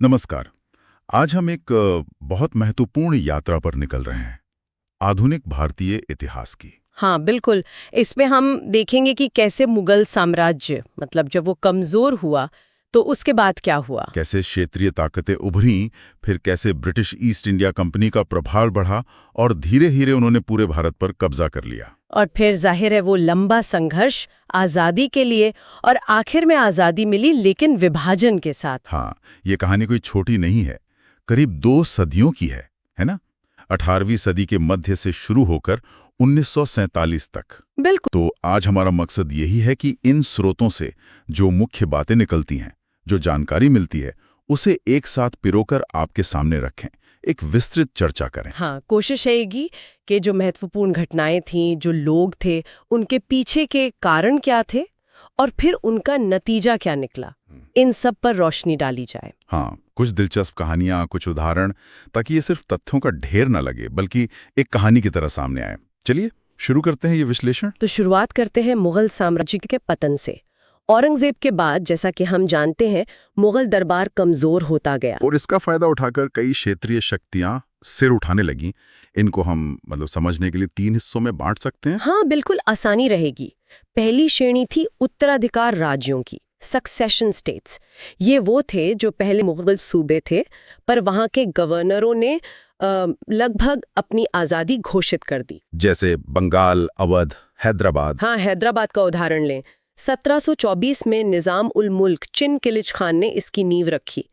नमस्कार। आज हम एक बहुत महत्वपूर्ण यात्रा पर निकल रहे हैं, आधुनिक भारतीय इतिहास की। हाँ बिल्कुल। इसमें हम देखेंगे कि कैसे मुगल साम्राज्य मतलब जब वो कमजोर हुआ तो उसके बाद क्या हुआ। कैसे क्षेत्रीय ताकतें उभरी, फिर कैसे ब्रिटिश ईस्ट इंडिया कंपनी का प्रभाव बढ़ा और धीरे धीरे उन्होंने पूरे भारत पर कब्जा कर लिया। और फिर जाहिर है वो लंबा संघर्ष आज़ादी के लिए, और आखिर में आज़ादी मिली लेकिन विभाजन के साथ। हाँ, ये कहानी कोई छोटी नहीं है, करीब 2 सदियों की है ना? 18वीं सदी के मध्य से शुरू होकर 1947 तक। बिल्कुल। तो आज हमारा मकसद यही है कि इन स्रोतों से जो मुख्य बातें निकलती हैं, जो जानकारी मिलती है, उसे एक साथ पिरोकर आपके सामने रखें, एक विस्तृत चर्चा करें। हाँ, कोशिश रहेगी कि जो महत्वपूर्ण घटनाएं थीं, जो लोग थे, उनके पीछे के कारण क्या थे और फिर उनका नतीजा क्या निकला, इन सब पर रोशनी डाली जाए। हाँ, कुछ दिलचस्प कहानियां, कुछ उदाहरण, ताकि ये सिर्फ तथ्यों का ढेर न लगे बल्कि एक कहानी की तरह सामने आए। चलिए शुरू करते हैं ये विश्लेषण। तो शुरुआत करते हैं मुगल साम्राज्य के पतन से। औरंगजेब के बाद, जैसा कि हम जानते हैं, मुगल दरबार कमजोर होता गया और इसका फायदा उठाकर कई क्षेत्रीय शक्तियां सिर उठाने लगी। इनको हम समझने के लिए 3 हिस्सों में बांट सकते हैं। हाँ बिल्कुल, आसानी रहेगी। पहली श्रेणी थी उत्तराधिकार राज्यों की, सक्सेशन स्टेट्स। ये वो थे जो पहले मुगल सूबे थे, पर वहाँ के गवर्नरों ने लगभग अपनी आज़ादी घोषित कर दी। जैसे बंगाल, अवध, हैदराबाद। हाँ, हैदराबाद का उदाहरण लें। 1724 में निज़ाम उल मुल्क चिन किलिच खान ने इसकी नींव रखी।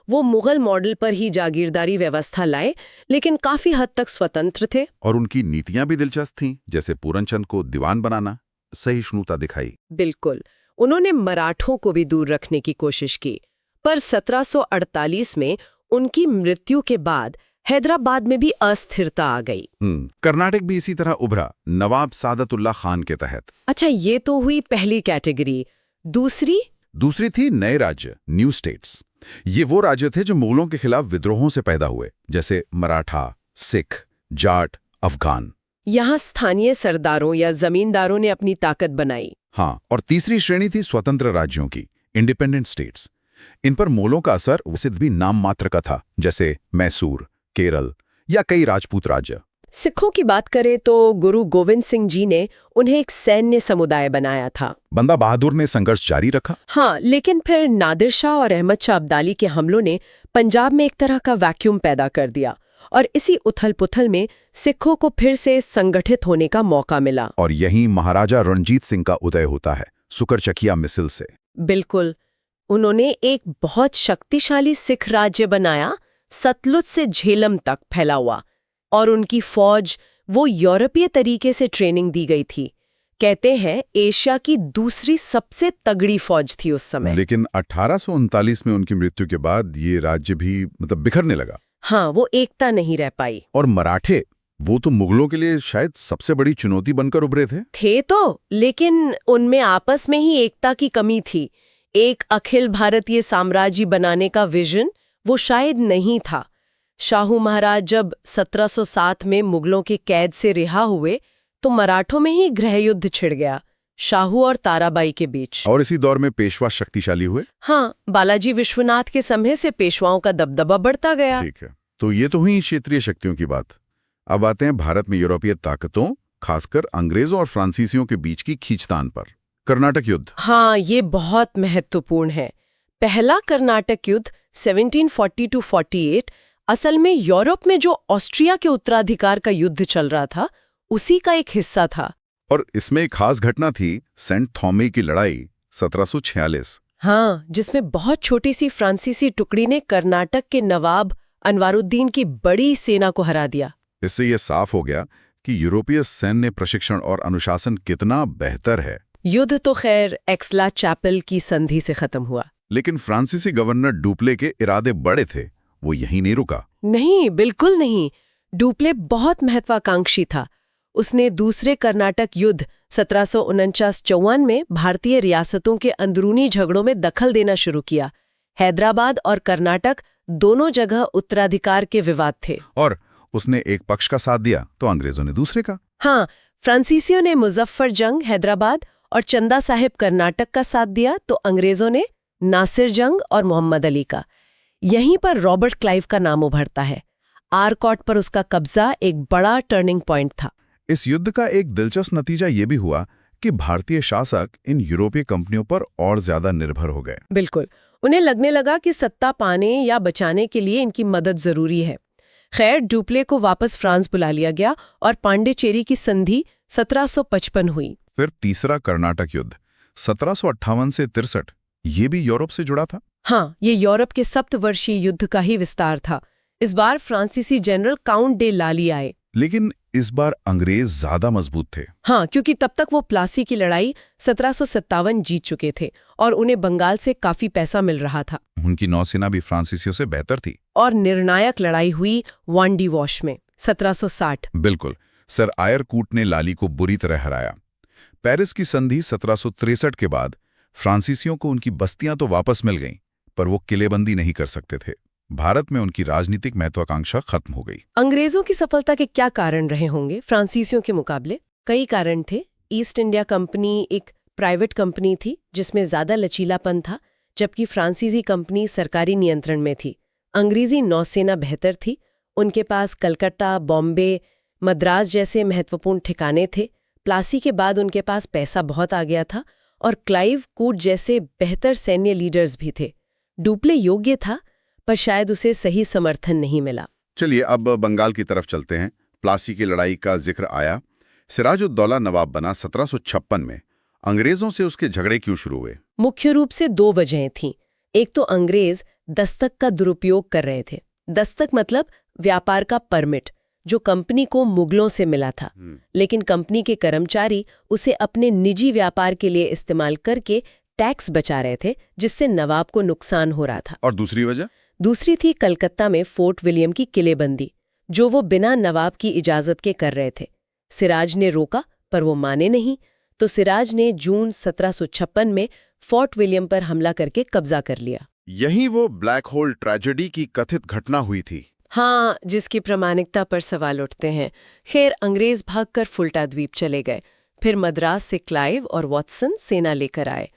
वो मुगल मॉडल पर ही जागीरदारी व्यवस्था लाए, लेकिन काफी हद तक स्वतंत्र थे। और उनकी नीतियां भी दिलचस्प थीं, जैसे पूरनचंद को दीवान बनाना, सहिष्णुता दिखाई। बिल्कुल, उन्होंने मराठों को भी दूर रखने की कोशिश की। पर 1748 में उनकी मृत्यु के बाद हैदराबाद में भी अस्थिरता आ गई। कर्नाटक भी इसी तरह उभरा, नवाब सादतुल्ला खान के तहत। अच्छा, ये तो हुई पहली कैटेगरी। दूसरी थी नए राज्य, न्यू स्टेट्स। ये वो राज्य थे जो मुगलों के खिलाफ विद्रोहों से पैदा हुए, जैसे मराठा, सिख, जाट, अफगान। यहाँ स्थानीय सरदारों या जमींदारों ने अपनी ताकत बनाई। हाँ, और तीसरी श्रेणी थी स्वतंत्र राज्यों की, इंडिपेंडेंट स्टेट्स। इन पर मुगलों का असर वैसे भी नाम मात्र का था, जैसे मैसूर, केरल या कई राजपूत राज्य। सिखों की बात करें तो गुरु गोविंद सिंह जी ने उन्हें एक सैन्य समुदाय बनाया था। बंदा बहादुर ने संघर्ष जारी रखा। हाँ, लेकिन फिर नादिर शाह और अहमद शाह अब्दाली के हमलों ने पंजाब में एक तरह का वैक्यूम पैदा कर दिया, और इसी उथल-पुथल में सिखों को फिर से संगठित होने का मौका मिला। और यहीं महाराजा रणजीत सिंह का उदय होता है, सुकरचकिया मिसिल से। बिल्कुल, उन्होंने एक बहुत शक्तिशाली सिख राज्य बनाया, सतलुज से झेलम तक फैला हुआ। और उनकी फौज वो यूरोपीय तरीके से ट्रेनिंग दी गई थी। कहते हैं एशिया की दूसरी सबसे तगड़ी फौज थी उस समय। लेकिन 1839 में उनकी मृत्यु के बाद ये राज्य भी बिखरने लगा। हाँ, वो एकता नहीं रह पाई। और मराठे, वो तो मुगलों के लिए शायद सबसे बड़ी चुनौती बनकर उभरे थे तो, लेकिन उनमें आपस में ही एकता की कमी थी। एक अखिल भारतीय साम्राज्य बनाने का विजन वो शायद नहीं था। शाहू महाराज जब 1707 में मुगलों के कैद से रिहा हुए तो मराठों में ही गृह युद्ध छिड़ गया, शाहू और ताराबाई के बीच। और इसी दौर में पेशवा शक्तिशाली हुए। हाँ, बालाजी विश्वनाथ के समय से पेशवाओं का दबदबा बढ़ता गया। ठीक है, तो ये तो हुई क्षेत्रीय शक्तियों की बात। अब आते हैं भारत में यूरोपीय ताकतों, खासकर अंग्रेजों और फ्रांसीसियों के बीच की खींचतान पर। कर्नाटक युद्ध। हाँ, ये बहुत महत्वपूर्ण है। पहला कर्नाटक युद्ध 1740-48 असल में यूरोप में जो ऑस्ट्रिया के उत्तराधिकार का युद्ध चल रहा था, उसी का एक हिस्सा था। और इसमें एक खास घटना थी, सेंट थॉमे की लड़ाई 1746। हाँ, जिसमें बहुत छोटी सी फ्रांसीसी टुकड़ी ने कर्नाटक के नवाब अनवारुद्दीन की बड़ी सेना को हरा दिया। इससे यह साफ हो गया कि यूरोपीय सैन्य प्रशिक्षण और अनुशासन कितना बेहतर है। युद्ध तो खैर एक्सला चैपल की संधि से खत्म हुआ, लेकिन फ्रांसीसी गवर्नर डुप्ले के इरादे बड़े थे। वो यहीं नहीं रुका। नहीं, बिल्कुल नहीं। डुप्ले बहुत महत्वाकांक्षी था। उसने दूसरे कर्नाटक युद्ध 1749-54 में भारतीय रियासतों के अंदरूनी झगड़ों में दखल देना शुरू किया। हैदराबाद और कर्नाटक दोनों जगह उत्तराधिकार के विवाद थे। और उसने एक पक्ष का साथ दिया तो अंग्रेजों ने दूसरे का। हाँ, फ्रांसीसियों ने मुजफ्फर जंग हैदराबाद और चंदा साहिब कर्नाटक का साथ दिया, तो अंग्रेजों ने नासिर जंग और मोहम्मद अली का। यहीं पर रॉबर्ट क्लाइव का नाम उभरता है। आरकॉट पर उसका कब्जा एक बड़ा टर्निंग पॉइंट था। इस युद्ध का एक दिलचस्प नतीजा ये भी हुआ कि भारतीय शासक इन यूरोपीय कंपनियों पर और ज्यादा निर्भर हो गए। बिल्कुल, उन्हें लगने लगा कि सत्ता पाने या बचाने के लिए इनकी मदद जरूरी है। खैर, डुप्ले को वापस फ्रांस बुला लिया गया और पांडिचेरी की संधि 1755 हुई। फिर तीसरा कर्नाटक युद्ध 1758 से 63, ये भी यूरोप से जुड़ा था। हाँ, ये यूरोप के सप्तवर्षीय युद्ध का ही विस्तार था। इस बार फ्रांसीसी जनरल काउंट डे लाली आए। लेकिन इस बार अंग्रेज ज्यादा मजबूत थे। हाँ, क्योंकि तब तक वो प्लासी की लड़ाई 1757 जीत चुके थे और उन्हें बंगाल से काफी पैसा मिल रहा था। उनकी नौसेना भी फ्रांसीसियों से बेहतर थी। और निर्णायक लड़ाई हुई वांडी वॉश में 1760। बिल्कुल, सर आयरकूट ने लाली को बुरी तरह हराया। पेरिस की संधि 1763 के बाद फ्रांसीसियों को उनकी बस्तियां तो वापस मिल गईं, पर वो किलेबंदी नहीं कर सकते थे। भारत में उनकी राजनीतिक महत्वाकांक्षा खत्म हो गई। अंग्रेजों की सफलता के क्या कारण रहे होंगे फ्रांसीसियों के मुकाबले? कई कारण थे। ईस्ट इंडिया कंपनी एक प्राइवेट कंपनी थी जिसमें ज्यादा लचीलापन था, जबकि फ्रांसीसी कंपनी सरकारी नियंत्रण में थी। अंग्रेजी नौसेना बेहतर थी, उनके पास कलकत्ता, बॉम्बे, मद्रास जैसे महत्वपूर्ण ठिकाने थे। प्लासी के बाद उनके पास पैसा बहुत आ गया था और क्लाइव कूट जैसे बेहतर सैन्य लीडर्स भी थे। डुप्ले योग्य था, पर शायद उसे सही समर्थन नहीं मिला। चलिए अब बंगाल की तरफ चलते हैं। प्लासी की लड़ाई का जिक्र आया। सिराजुद्दौला नवाब बना 1756 में। अंग्रेजों से उसके झगड़े क्यों शुरू हुए? मुख्य रूप से दो वजहें थीं। एक तो अंग्रेज दस्तक का दुरुपयोग कर रहे थे। दस्तक मतलब व्यापार का परमिट, जो कंपनी को मुगलों से मिला था, लेकिन कंपनी के कर्मचारी उसे अपने निजी व्यापार के लिए इस्तेमाल करके टैक्स बचा रहे थे, जिससे नवाब को नुकसान हो रहा था। और दूसरी वजह? दूसरी थी कलकत्ता में फोर्ट विलियम की किलेबंदी, जो वो बिना नवाब की इजाजत के कर रहे थे। सिराज ने रोका, पर वो माने नहीं, तो सिराज ने जून 1756 में फोर्ट विलियम पर हमला करके कब्जा कर लिया। यही वो ब्लैक होल ट्रेजेडी की कथित घटना हुई थी। हाँ, जिसकी प्रामाणिकता पर सवाल उठते हैं। खैर, अंग्रेज भागकर फुल्टा द्वीप चले गए। फिर मद्रास से क्लाइव और वॉटसन सेना लेकर आए।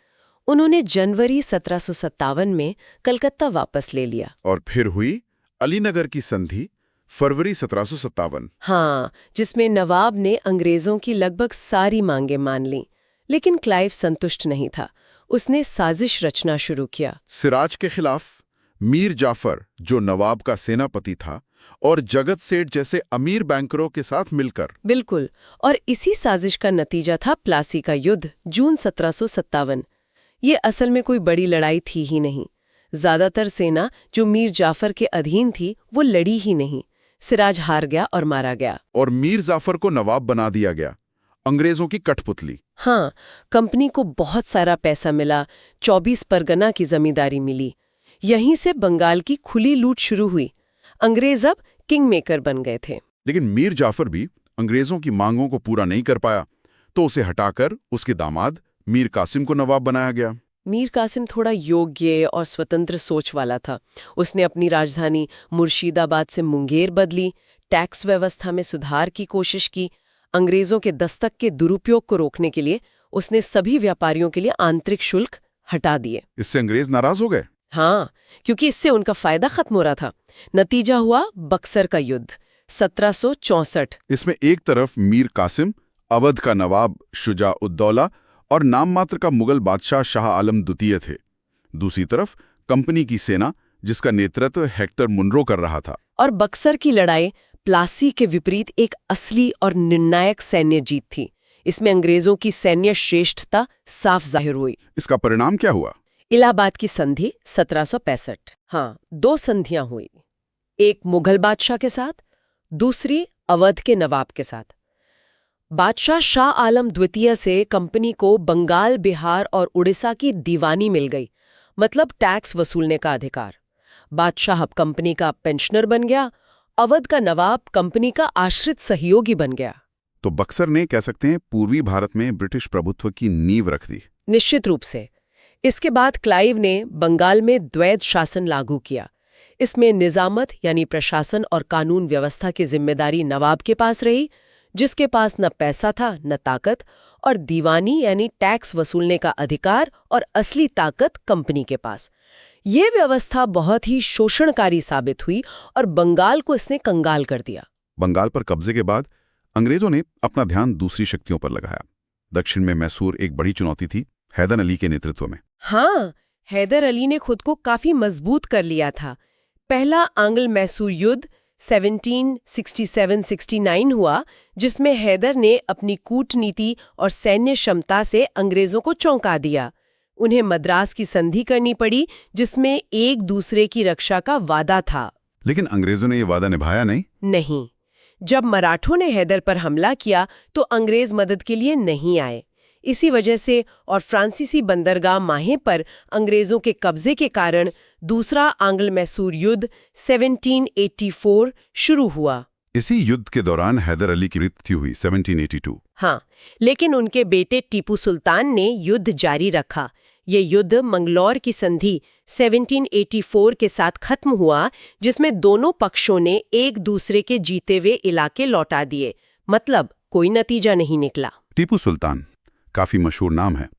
उन्होंने जनवरी 1757 में कलकत्ता वापस ले लिया। और फिर हुई अलीनगर की संधि, फरवरी 1757। हाँ, जिसमें नवाब ने अंग्रेजों की लगभग सारी मांगें मान लीं। लेकिन क्लाइव संतुष्ट नहीं था। उसने साजिश रचना शुरू किया। सिराज के खिलाफ मीर जाफर, जो नवाब का सेनापति था, और जगत सेठ जैसे अमीर बैंकरों के साथ मिलकर। बिल्कुल, और इसी साजिश का नतीजा था प्लासी का युद्ध, जून 1757। ये असल में कोई बड़ी लड़ाई थी ही नहीं। ज्यादातर सेना जो मीर जाफर के अधीन थी वो लड़ी ही नहीं। सिराज हार गया और मारा गया। और मीर जाफर को नवाब बना दिया गया, अंग्रेजों की कठपुतली। हाँ, कंपनी को बहुत सारा पैसा मिला, 24 परगना की जमींदारी मिली। यहीं से बंगाल की खुली लूट शुरू हुई। अंग्रेज अब किंग मेकर बन गए थे। लेकिन मीर जाफर भी अंग्रेजों की मांगों को पूरा नहीं कर पाया, तो उसे हटाकर उसके दामाद मीर कासिम को नवाब बनाया गया। मीर कासिम थोड़ा योग्य और स्वतंत्र सोच वाला था। उसने अपनी राजधानी मुर्शिदाबाद से मुंगेर बदली, टैक्स व्यवस्था में सुधार की कोशिश की। अंग्रेजों के दस्तक के दुरुपयोग को रोकने के लिए उसने सभी व्यापारियों के लिए आंतरिक शुल्क हटा दिए। इससे अंग्रेज नाराज हो गए। हाँ, क्योंकि इससे उनका फायदा खत्म हो रहा था। नतीजा हुआ बक्सर का युद्ध 1764। इसमें एक तरफ मीर कासिम, अवध का नवाब शुजा-उद-दौला और नाम मात्र का मुगल बादशाह शाह आलम द्वितीय थे। दूसरी तरफ कंपनी की सेना, जिसका नेतृत्व हेक्टर मुनरो कर रहा था। और बक्सर की लड़ाई प्लासी के विपरीत एक असली और निर्णायक सैन्य जीत थी। इसमें अंग्रेजों की सैन्य श्रेष्ठता साफ जाहिर हुई। इसका परिणाम क्या हुआ? इलाहाबाद की संधि 1765। हाँ, दो संधियां हुई, एक मुगल बादशाह के साथ, दूसरी अवध के नवाब के साथ। बादशाह शाह आलम द्वितीय से कंपनी को बंगाल, बिहार और उड़ीसा की दीवानी मिल गई, मतलब टैक्स वसूलने का अधिकार। बादशाह अब कंपनी का पेंशनर बन गया। अवध का नवाब कंपनी का आश्रित सहयोगी बन गया। तो बक्सर ने, कह सकते हैं, पूर्वी भारत में ब्रिटिश प्रभुत्व की नींव रख दी। निश्चित रूप से। इसके बाद क्लाइव ने बंगाल में द्वैध शासन लागू किया। इसमें निजामत यानी प्रशासन और कानून व्यवस्था की जिम्मेदारी नवाब के पास रही, जिसके पास न पैसा था न ताकत, और दीवानी यानी टैक्स वसूलने का अधिकार और असली ताकत कंपनी के पास। ये व्यवस्था बहुत ही शोषणकारी साबित हुई और बंगाल को इसने कंगाल कर दिया। बंगाल पर कब्जे के बाद अंग्रेजों ने अपना ध्यान दूसरी शक्तियों पर लगाया। दक्षिण में मैसूर एक बड़ी चुनौती थी, हैदर अली के नेतृत्व में। हाँ, हैदर अली ने खुद को काफी मजबूत कर लिया था। पहला आंग्ल मैसूर युद्ध 1767-69 हुआ, जिसमें हैदर ने अपनी कूटनीति और सैन्य क्षमता से अंग्रेजों को चौंका दिया। उन्हें मद्रास की संधि करनी पड़ी, जिसमें एक दूसरे की रक्षा का वादा था। लेकिन अंग्रेजों ने ये वादा निभाया नहीं। जब मराठों ने हैदर पर हमला किया तो अंग्रेज मदद के लिए नहीं आए। इसी वजह से और फ्रांसीसी बंदरगाह माहे पर अंग्रेजों के कब्जे के कारण दूसरा आंग्ल मैसूर युद्ध 1784 शुरू हुआ। इसी युद्ध के दौरान हैदर अली की मृत्यु हुई 1782। हाँ, लेकिन उनके बेटे टीपू सुल्तान ने युद्ध जारी रखा। ये युद्ध मंगलौर की संधि 1784 के साथ खत्म हुआ, जिसमें दोनों पक्षों ने एक दूसरे के जीते हुए इलाके लौटा दिए। मतलब कोई नतीजा नहीं निकला। टीपू सुल्तान काफी मशहूर नाम है,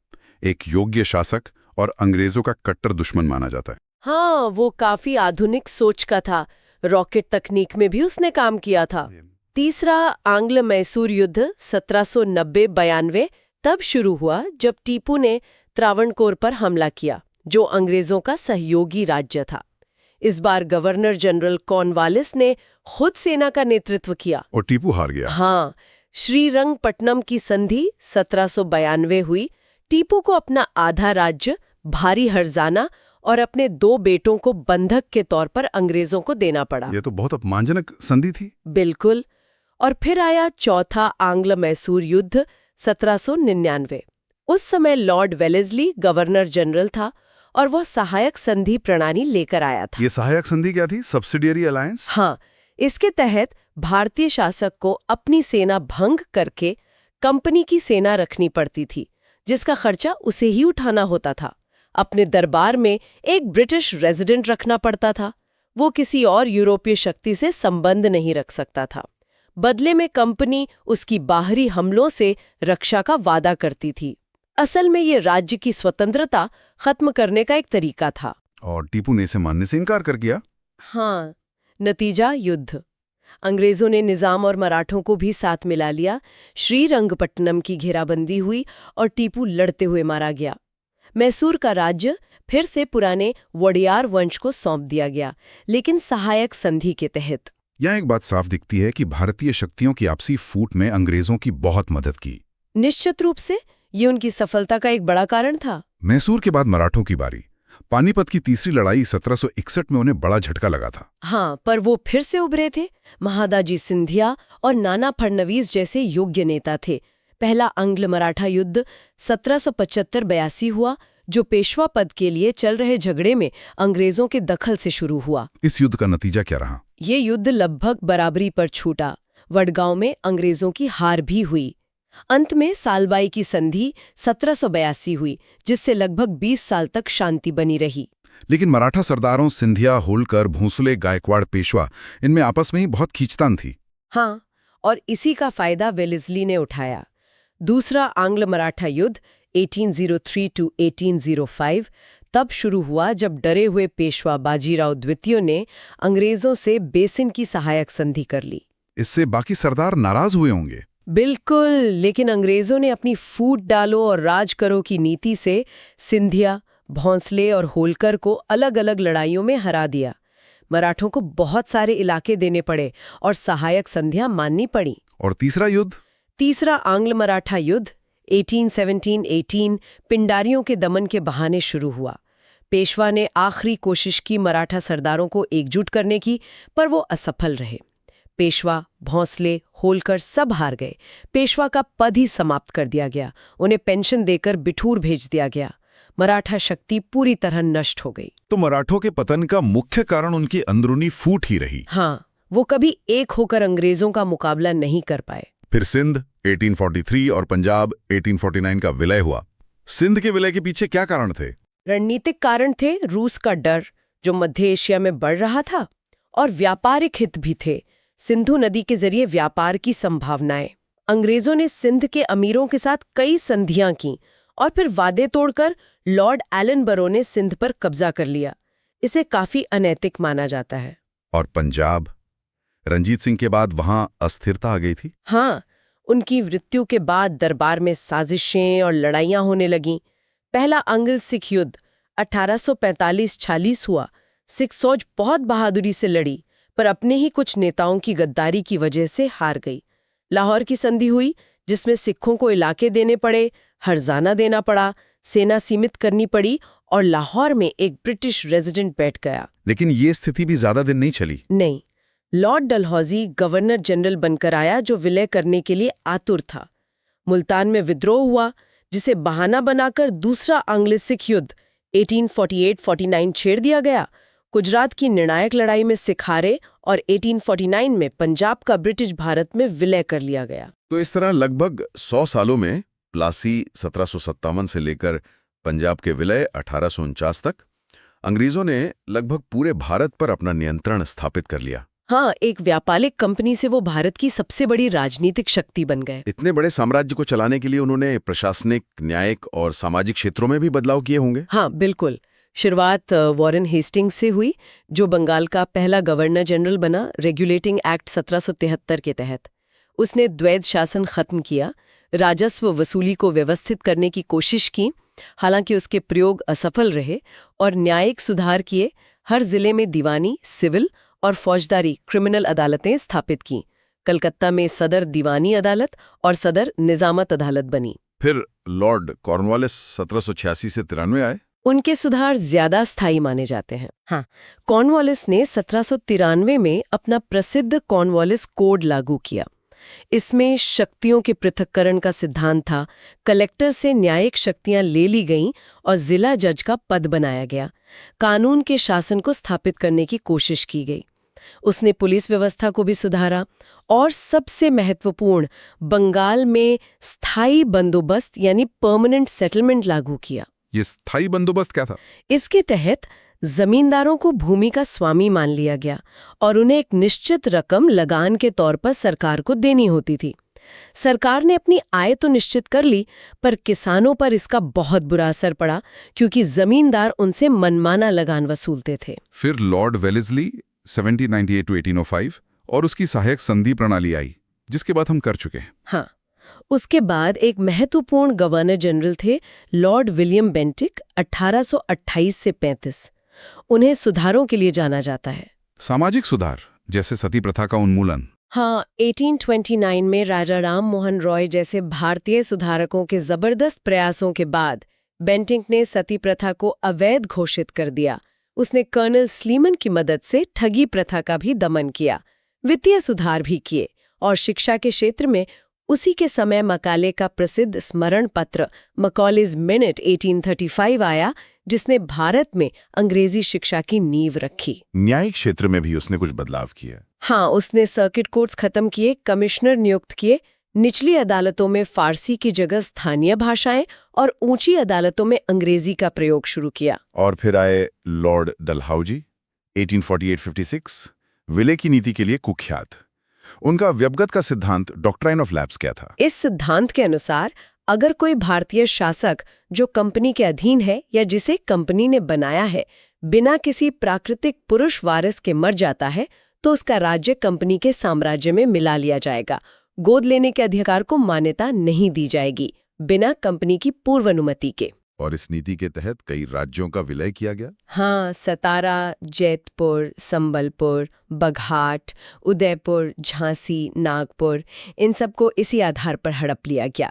एक योग्य शासक और अंग्रेजों का कट्टर दुश्मन माना जाता है। हाँ, वो काफी आधुनिक सोच का था। रॉकेट तकनीक में भी उसने काम किया था। तीसरा आंग्ल मैसूर युद्ध 1790-92 तब शुरू हुआ जब टीपू ने त्रावणकोर पर हमला किया, जो अंग्रेजों का सहयोगी राज्य था। इस बार गवर्नर जनरल कॉर्नवालिस ने खुद सेना का नेतृत्व किया और टीपू हार गया। हाँ, श्रीरंगपट्टनम की संधि 1792 हुई। टीपू को अपना आधा राज्य, भारी हर्जाना और अपने 2 बेटों को बंधक के तौर पर अंग्रेजों को देना पड़ा। ये तो बहुत अपमानजनक संधि थी। बिल्कुल। और फिर आया चौथा आंग्ल मैसूर युद्ध 1799। उस समय लॉर्ड वेलेस्ली गवर्नर जनरल था और वह सहायक संधि प्रणाली लेकर आया था। ये सहायक संधि क्या थी? Subsidiary alliance? हाँ, इसके तहत भारतीय शासक को अपनी सेना भंग करके कंपनी की सेना रखनी पड़ती थी, जिसका खर्चा उसे ही उठाना होता था। अपने दरबार में एक ब्रिटिश रेजिडेंट रखना पड़ता था। वो किसी और यूरोपीय शक्ति से संबंध नहीं रख सकता था। बदले में कंपनी उसकी बाहरी हमलों से रक्षा का वादा करती थी। असल में ये राज्य की स्वतंत्रता खत्म करने का एक तरीका था। और टीपू ने इसे मानने से इनकार कर दिया। हाँ, नतीजा युद्ध। अंग्रेजों ने निजाम और मराठों को भी साथ मिला लिया। श्रीरंगपट्टनम की घेराबंदी हुई और टीपू लड़ते हुए मारा गया। मैसूर का राज्य फिर से पुराने वोडियार वंश को सौंप दिया गया, लेकिन सहायक संधि के तहत। यहाँ एक बात साफ दिखती है कि भारतीय शक्तियों की आपसी फूट में अंग्रेजों की बहुत मदद की। निश्चित रूप से ये उनकी सफलता का एक बड़ा कारण था। मैसूर के बाद मराठों की बारी। पानीपत की तीसरी लड़ाई 1761 में उन्हें बड़ा झटका लगा था। हाँ, पर वो फिर से उभरे थे। महादाजी सिंधिया और नाना फडणवीस जैसे योग्य नेता थे। पहला आंग्ल मराठा युद्ध 1775-82 हुआ, जो पेशवा पद के लिए चल रहे झगड़े में अंग्रेजों के दखल से शुरू हुआ। इस युद्ध का नतीजा क्या रहा? ये युद्ध लगभग बराबरी पर छूटा। वडगांव में अंग्रेजों की हार भी हुई। अंत में सालबाई की संधि 1782 हुई, जिससे लगभग 20 साल तक शांति बनी रही। लेकिन मराठा सरदारों सिंधिया, होलकर, भोंसले, गायकवाड़, पेशवा, इनमें आपस में ही बहुत खींचतान थी। हाँ, और इसी का फायदा वेलेस्ली ने उठाया। दूसरा आंग्ल मराठा युद्ध 1803-1805 तब शुरू हुआ जब डरे हुए पेशवा बाजीराव द्वितीय ने अंग्रेजों से बेसिन की सहायक संधि कर ली। इससे बाकी सरदार नाराज हुए होंगे। बिल्कुल, लेकिन अंग्रेजों ने अपनी फूट डालो और राज करो की नीति से सिंधिया, भोंसले और होलकर को अलग अलग लड़ाइयों में हरा दिया। मराठों को बहुत सारे इलाके देने पड़े और सहायक संधियां माननी पड़ी। और तीसरा युद्ध? तीसरा आंग्ल मराठा युद्ध 1817-18 पिंडारियों के दमन के बहाने शुरू हुआ। पेशवा ने आखिरी कोशिश की मराठा सरदारों को एकजुट करने की, पर वो असफल रहे। पेशवा, भोंसले, होलकर सब हार गए। पेशवा का पद ही समाप्त कर दिया गया। उन्हें पेंशन देकर बिठूर भेज दिया गया। मराठा शक्ति पूरी तरह नष्ट हो गई। तो मराठों के पतन का मुख्य कारण उनकी अंदरूनी फूट ही रही। हाँ, वो कभी एक होकर अंग्रेजों का मुकाबला नहीं कर पाए। फिर सिंध 1843 और पंजाब 1849 का विलय हुआ। सिंध के विलय के पीछे क्या कारण थे? रणनीतिक कारण थे। रूस का डर जो मध्य एशिया में बढ़ रहा था, और व्यापारिक हित भी थे। सिंधु नदी के जरिए व्यापार की संभावनाएं। अंग्रेजों ने सिंध के अमीरों के साथ कई संधियां की और फिर वादे तोड़कर लॉर्ड एलन बरो ने सिंध पर कब्जा कर लिया। इसे काफी अनैतिक माना जाता है। और पंजाब, रंजीत सिंह के बाद वहां अस्थिरता आ गई थी। हाँ, उनकी मृत्यु के बाद दरबार में साजिशें और लड़ाइयां होने लगीं। पहला अंग्ल सिख युद्ध 1845-46 हुआ। सिख फौज बहुत बहादुरी से लड़ी, पर अपने ही कुछ नेताओं की गद्दारी की वजह से हार गई। लाहौर की संधि हुई, जिसमें सिखों को इलाके देने पड़े, हर्जाना देना पड़ा, सेना सीमित करनी पड़ी और लाहौर में एक ब्रिटिश रेजिडेंट बैठ गया। लेकिन ये स्थिति भी ज्यादा दिन नहीं चली। नहीं, लॉर्ड डलहौजी गवर्नर जनरल बनकर आया, जो विलय करने के लिए आतुर था। मुल्तान में विद्रोह हुआ, जिसे बहाना बनाकर दूसरा आंग्ल सिख युद्ध 1848-49 छेड़ दिया गया। गुजरात की निर्णायक लड़ाई में सिख हारे और 1849 में पंजाब का ब्रिटिश भारत में विलय कर लिया गया। तो इस तरह लगभग 100 सालों में प्लासी 1757 से लेकर पंजाब के विलय 1849 तक अंग्रेजों ने लगभग पूरे भारत पर अपना नियंत्रण स्थापित कर लिया। हाँ, एक व्यापारिक कंपनी से वो भारत की सबसे बड़ी राजनीतिक शक्ति बन गए। इतने बड़े साम्राज्य को चलाने के लिए उन्होंने प्रशासनिक, न्यायिक और सामाजिक क्षेत्रों में भी बदलाव किए होंगे। हाँ, बिल्कुल। शुरुआत वॉरेन हेस्टिंग्स से हुई, जो बंगाल का पहला गवर्नर जनरल बना रेगुलेटिंग एक्ट 1773 के तहत। उसने द्वैध शासन खत्म किया, राजस्व वसूली को व्यवस्थित करने की कोशिश की, हालांकि उसके प्रयोग असफल रहे, और न्यायिक सुधार किए। हर जिले में दीवानी, सिविल और फौजदारी क्रिमिनल अदालतें स्थापित की। कलकत्ता में सदर दीवानी अदालत और सदर निजामत अदालत बनी। फिर लॉर्ड कॉर्नवालिस 1786 से 93 आए। उनके सुधार ज्यादा स्थायी माने जाते हैं। हाँ, कॉर्नवालिस ने 1793 में अपना प्रसिद्ध कॉर्नवालिस कोड लागू किया। इसमें शक्तियों के पृथक्करण का सिद्धांत था। कलेक्टर से न्यायिक शक्तियां ले ली गईं और जिला जज का पद बनाया गया। कानून के शासन को स्थापित करने की कोशिश की गई। उसने पुलिस व्यवस्था को भी सुधारा और सबसे महत्वपूर्ण, बंगाल में स्थायी बंदोबस्त यानी परमानेंट सेटलमेंट लागू किया। ये स्थायी बंदोबस्त क्या था? इसके तहत जमींदारों को भूमि का स्वामी मान लिया गया और उन्हें एक निश्चित रकम लगान के तौर पर सरकार को देनी होती थी। सरकार ने अपनी आय तो निश्चित कर ली, पर किसानों पर इसका बहुत बुरा असर पड़ा, क्योंकि जमींदार उनसे मनमाना लगान वसूलते थे। फिर लॉर्ड वेलेस्ली 1798-1805 और उसकी सहायक संधि प्रणाली आई, जिसके बाद हम कर चुके हैं। हाँ, उसके बाद एक महत्वपूर्ण गवर्नर जनरल थे लॉर्ड विलियम बेंटिक 1828 से 35। उन्हें सुधारों के लिए जाना जाता है। सामाजिक सुधार, जैसे सती प्रथा का उन्मूलन। हाँ, 1829 में राजा राम मोहन रॉय जैसे भारतीय सुधारकों के जबरदस्त प्रयासों के बाद बेंटिक ने सती प्रथा को अवैध घोषित कर दिया। उसने कर्नल स्लीमन की मदद से ठगी प्रथा का भी दमन किया, वित्तीय सुधार भी किए और शिक्षा के क्षेत्र में उसी के समय मकाले का प्रसिद्ध स्मरण पत्र मकॉलेज मिनट 1835 आया, जिसने भारत में अंग्रेजी शिक्षा की नींव रखी। न्यायिक क्षेत्र में भी उसने कुछ बदलाव किया। हाँ, उसने सर्किट कोर्ट्स खत्म किए, कमिश्नर नियुक्त किए, निचली अदालतों में फारसी की जगह स्थानीय भाषाएं और ऊंची अदालतों में अंग्रेजी का प्रयोग शुरू किया। और फिर आए लॉर्ड डलहौजी 1848-56, विलय की नीति के लिए कुख्यात। उनका व्यवगत का सिद्धांत डॉक्ट्राइन ऑफ लैप्स क्या था? इस सिद्धांत के अनुसार अगर कोई भारतीय शासक जो कंपनी के अधीन है या जिसे कंपनी ने बनाया है, बिना किसी प्राकृतिक पुरुष वारिस के मर जाता है, तो उसका राज्य कंपनी के साम्राज्य में मिला लिया जाएगा। गोद लेने के अधिकार को मान्यता नहीं दी जाएगी बिना कंपनी की पूर्व अनुमति के। और इस नीति के तहत कई राज्यों का विलय किया गया। हाँ, सतारा, जैतपुर, संबलपुर, बघाट, उदयपुर, झांसी, नागपुर, इन सबको इसी आधार पर हड़प लिया गया।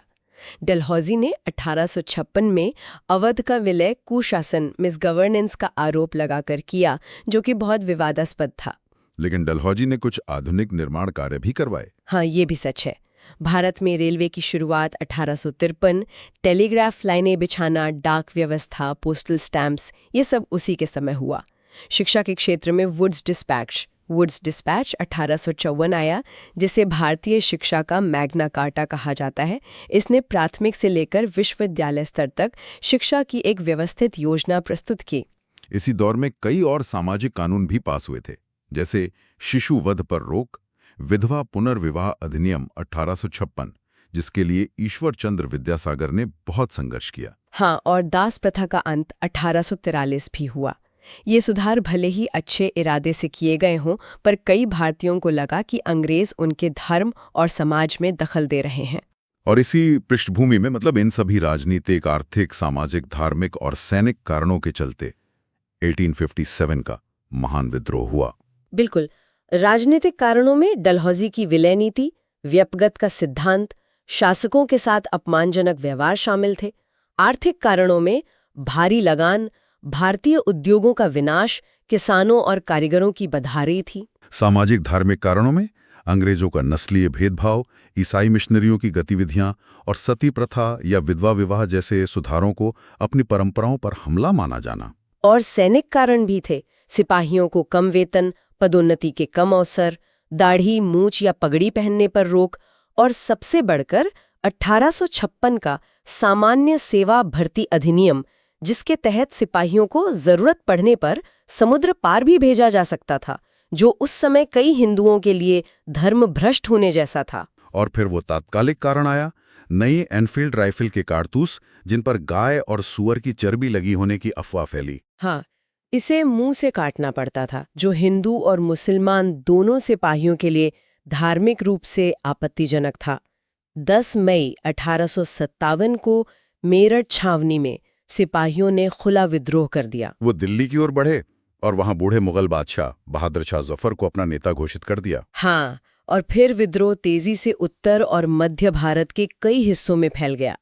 डलहौजी ने 1856 में अवध का विलय कुशासन मिसगवर्नेंस का आरोप लगाकर किया, जो कि बहुत विवादास्पद था। लेकिन डलहौजी ने कुछ आधुनिक निर्माण कार्य भी करवाए। हाँ, ये भी सच है। भारत में रेलवे की शुरुआत 1853, टेलीग्राफ लाइनें बिछाना, डाक व्यवस्था, पोस्टल स्टैम्प्स, ये सब उसी के समय हुआ। शिक्षा के क्षेत्र में वुड्स डिस्पैच 1854 आया, जिसे भारतीय शिक्षा का मैग्ना कार्टा कहा जाता है। इसने प्राथमिक से लेकर विश्वविद्यालय स्तर तक शिक्षा की एक व्यवस्थित योजना प्रस्तुत की। इसी दौर में कई और सामाजिक कानून भी पास हुए थे, जैसे शिशु वध पर रोक, विधवा पुनर्विवाह अधिनियम 1856, जिसके लिए ईश्वर चंद्र विद्यासागर ने बहुत संघर्ष किया। हाँ, और दास प्रथा का अंत 1843 भी हुआ। ये सुधार भले ही अच्छे इरादे से किए गए हों, पर कई भारतीयों को लगा कि अंग्रेज उनके धर्म और समाज में दखल दे रहे हैं। और इसी पृष्ठभूमि में मतलब इन सभी राजनीतिक, आर्थिक, सामाजिक, धार्मिक और सैनिक कारणों के चलते 1857 का महान विद्रोह हुआ। बिल्कुल। राजनीतिक कारणों में डलहौजी की विलय नीति, व्यपगत का सिद्धांत, शासकों के साथ अपमानजनक व्यवहार शामिल थे। आर्थिक कारणों में भारी लगान, भारतीय उद्योगों का विनाश, किसानों और कारीगरों की बदहाली थी। सामाजिक धार्मिक कारणों में अंग्रेजों का नस्लीय भेदभाव, ईसाई मिशनरियों की गतिविधियां और सती प्रथा या विधवा विवाह जैसे सुधारों को अपनी परंपराओं पर हमला माना जाना। और सैनिक कारण भी थे। सिपाहियों को कम वेतन, पदोन्नति के कम अवसर, दाढ़ी, मूछ या पगड़ी पहनने पर रोक, और सबसे बढ़कर 1856 का सामान्य सेवा भर्ती अधिनियम, जिसके तहत सिपाहियों को जरूरत पड़ने पर समुद्र पार भी भेजा जा सकता था, जो उस समय कई हिंदुओं के लिए धर्म भ्रष्ट होने जैसा था। और फिर वो तात्कालिक कारण आया, नई एनफील्ड राइफल के कारतूस, जिन पर गाय और सूअर की चर्बी लगी होने की अफवाह फैली। हाँ, इसे मुंह से काटना पड़ता था, जो हिंदू और मुसलमान दोनों सिपाहियों के लिए धार्मिक रूप से आपत्तिजनक था। 10 मई 1857 को मेरठ छावनी में सिपाहियों ने खुला विद्रोह कर दिया। वो दिल्ली की ओर बढ़े और वहां बूढ़े मुगल बादशाह बहादुर शाह जफर को अपना नेता घोषित कर दिया। हाँ, और फिर विद्रोह तेजी से उत्तर और मध्य भारत के कई हिस्सों में फैल गया।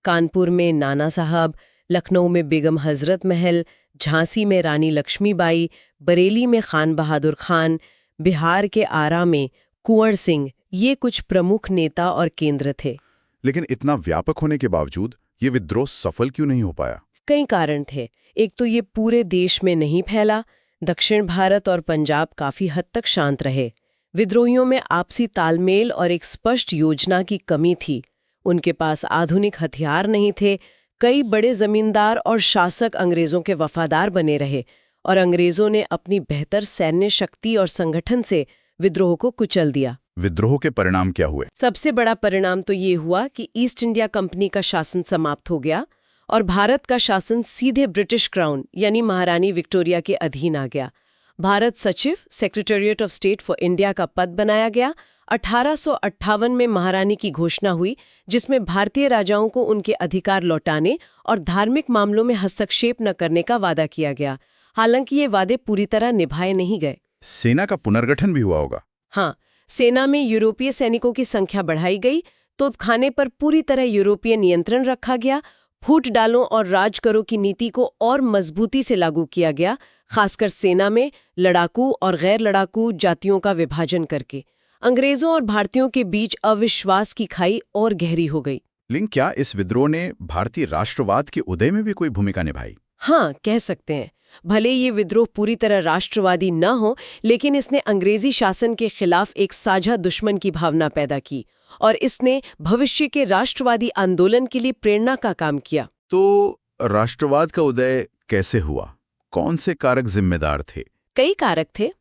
कानपुर में नाना साहब, लखनऊ में बेगम हजरत महल, झांसी में रानी लक्ष्मीबाई, बरेली में खान बहादुर खान, बिहार के आरा में कुंवर सिंह, ये कुछ प्रमुख नेता और केंद्र थे। लेकिन इतना व्यापक होने के बावजूद ये विद्रोह सफल क्यों नहीं हो पाया? कई कारण थे। एक तो ये पूरे देश में नहीं फैला। दक्षिण भारत और पंजाब काफी हद तक शांत रहे। विद्रोहियों में आपसी तालमेल और एक स्पष्ट योजना की कमी थी। उनके पास आधुनिक हथियार नहीं थे। कई बड़े जमींदार और शासक अंग्रेजों के वफादार बने रहे, और अंग्रेजों ने अपनी बेहतर सैन्य शक्ति और संगठन से विद्रोह को कुचल दिया। विद्रोह के परिणाम क्या हुए? सबसे बड़ा परिणाम तो ये हुआ कि ईस्ट इंडिया कंपनी का शासन समाप्त हो गया और भारत का शासन सीधे ब्रिटिश क्राउन यानी महारानी विक्टोरिया के अधीन आ गया। भारत सचिव, secretariat of state for India का पद बनाया गया। 1858 में महारानी की घोषणा हुई, जिसमें भारतीय राजाओं को उनके अधिकार लौटाने और धार्मिक मामलों में हस्तक्षेप न करने का वादा किया गया। हालांकि ये वादे पूरी तरह निभाए नहीं गए। सेना का पुनर्गठन भी हुआ होगा। हाँ, सेना में यूरोपीय सैनिकों की संख्या बढ़ाई गई, तोपखाने पर पूरी तरह यूरोपीय नियंत्रण रखा गया, फूट डालों और राज करो की नीति को और मजबूती से लागू किया गया, खासकर सेना में लड़ाकू और गैर लड़ाकू जातियों का विभाजन करके। अंग्रेजों और भारतीयों के बीच अविश्वास की खाई और गहरी हो गई। लेकिन क्या इस विद्रोह ने भारतीय राष्ट्रवाद के उदय में भी कोई भूमिका निभाई? हाँ, कह सकते हैं। भले ये विद्रोह पूरी तरह राष्ट्रवादी न हो, लेकिन इसने अंग्रेजी शासन के खिलाफ एक साझा दुश्मन की भावना पैदा की और इसने भविष्य के राष्ट्रवादी आंदोलन के लिए प्रेरणा का काम किया। तो राष्ट्रवाद का उदय कैसे हुआ? कौन से कारक जिम्मेदार थे? कई कारक थे।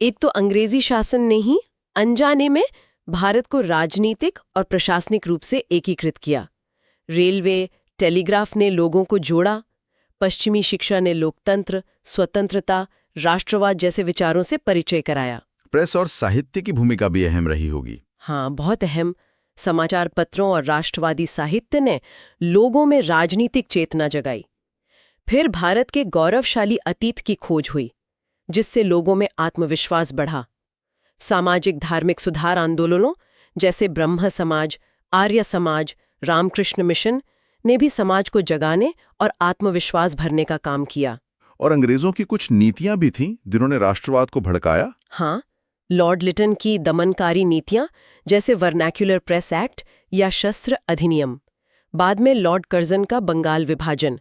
एक तो अंग्रेजी शासन ने ही अनजाने में भारत को राजनीतिक और प्रशासनिक रूप से एकीकृत किया। रेलवे, टेलीग्राफ ने लोगों को जोड़ा। पश्चिमी शिक्षा ने लोकतंत्र, स्वतंत्रता, राष्ट्रवाद जैसे विचारों से परिचय कराया। प्रेस और साहित्य की भूमिका भी अहम रही होगी। हाँ, बहुत अहम। समाचार पत्रों और राष्ट्रवादी साहित्य ने लोगों में राजनीतिक चेतना जगाई। फिर भारत के गौरवशाली अतीत की खोज हुई, जिससे लोगों में आत्मविश्वास बढ़ा। सामाजिक धार्मिक सुधार आंदोलनों जैसे ब्रह्म समाज, आर्य समाज, रामकृष्ण मिशन ने भी समाज को जगाने और आत्मविश्वास भरने का काम किया। और अंग्रेजों की कुछ नीतियां भी थीं जिन्होंने राष्ट्रवाद को भड़काया। हाँ, लॉर्ड लिटन की दमनकारी नीतियां जैसे वर्नैक्युलर प्रेस एक्ट या शस्त्र अधिनियम। बाद में लॉर्ड कर्जन का बंगाल विभाजन,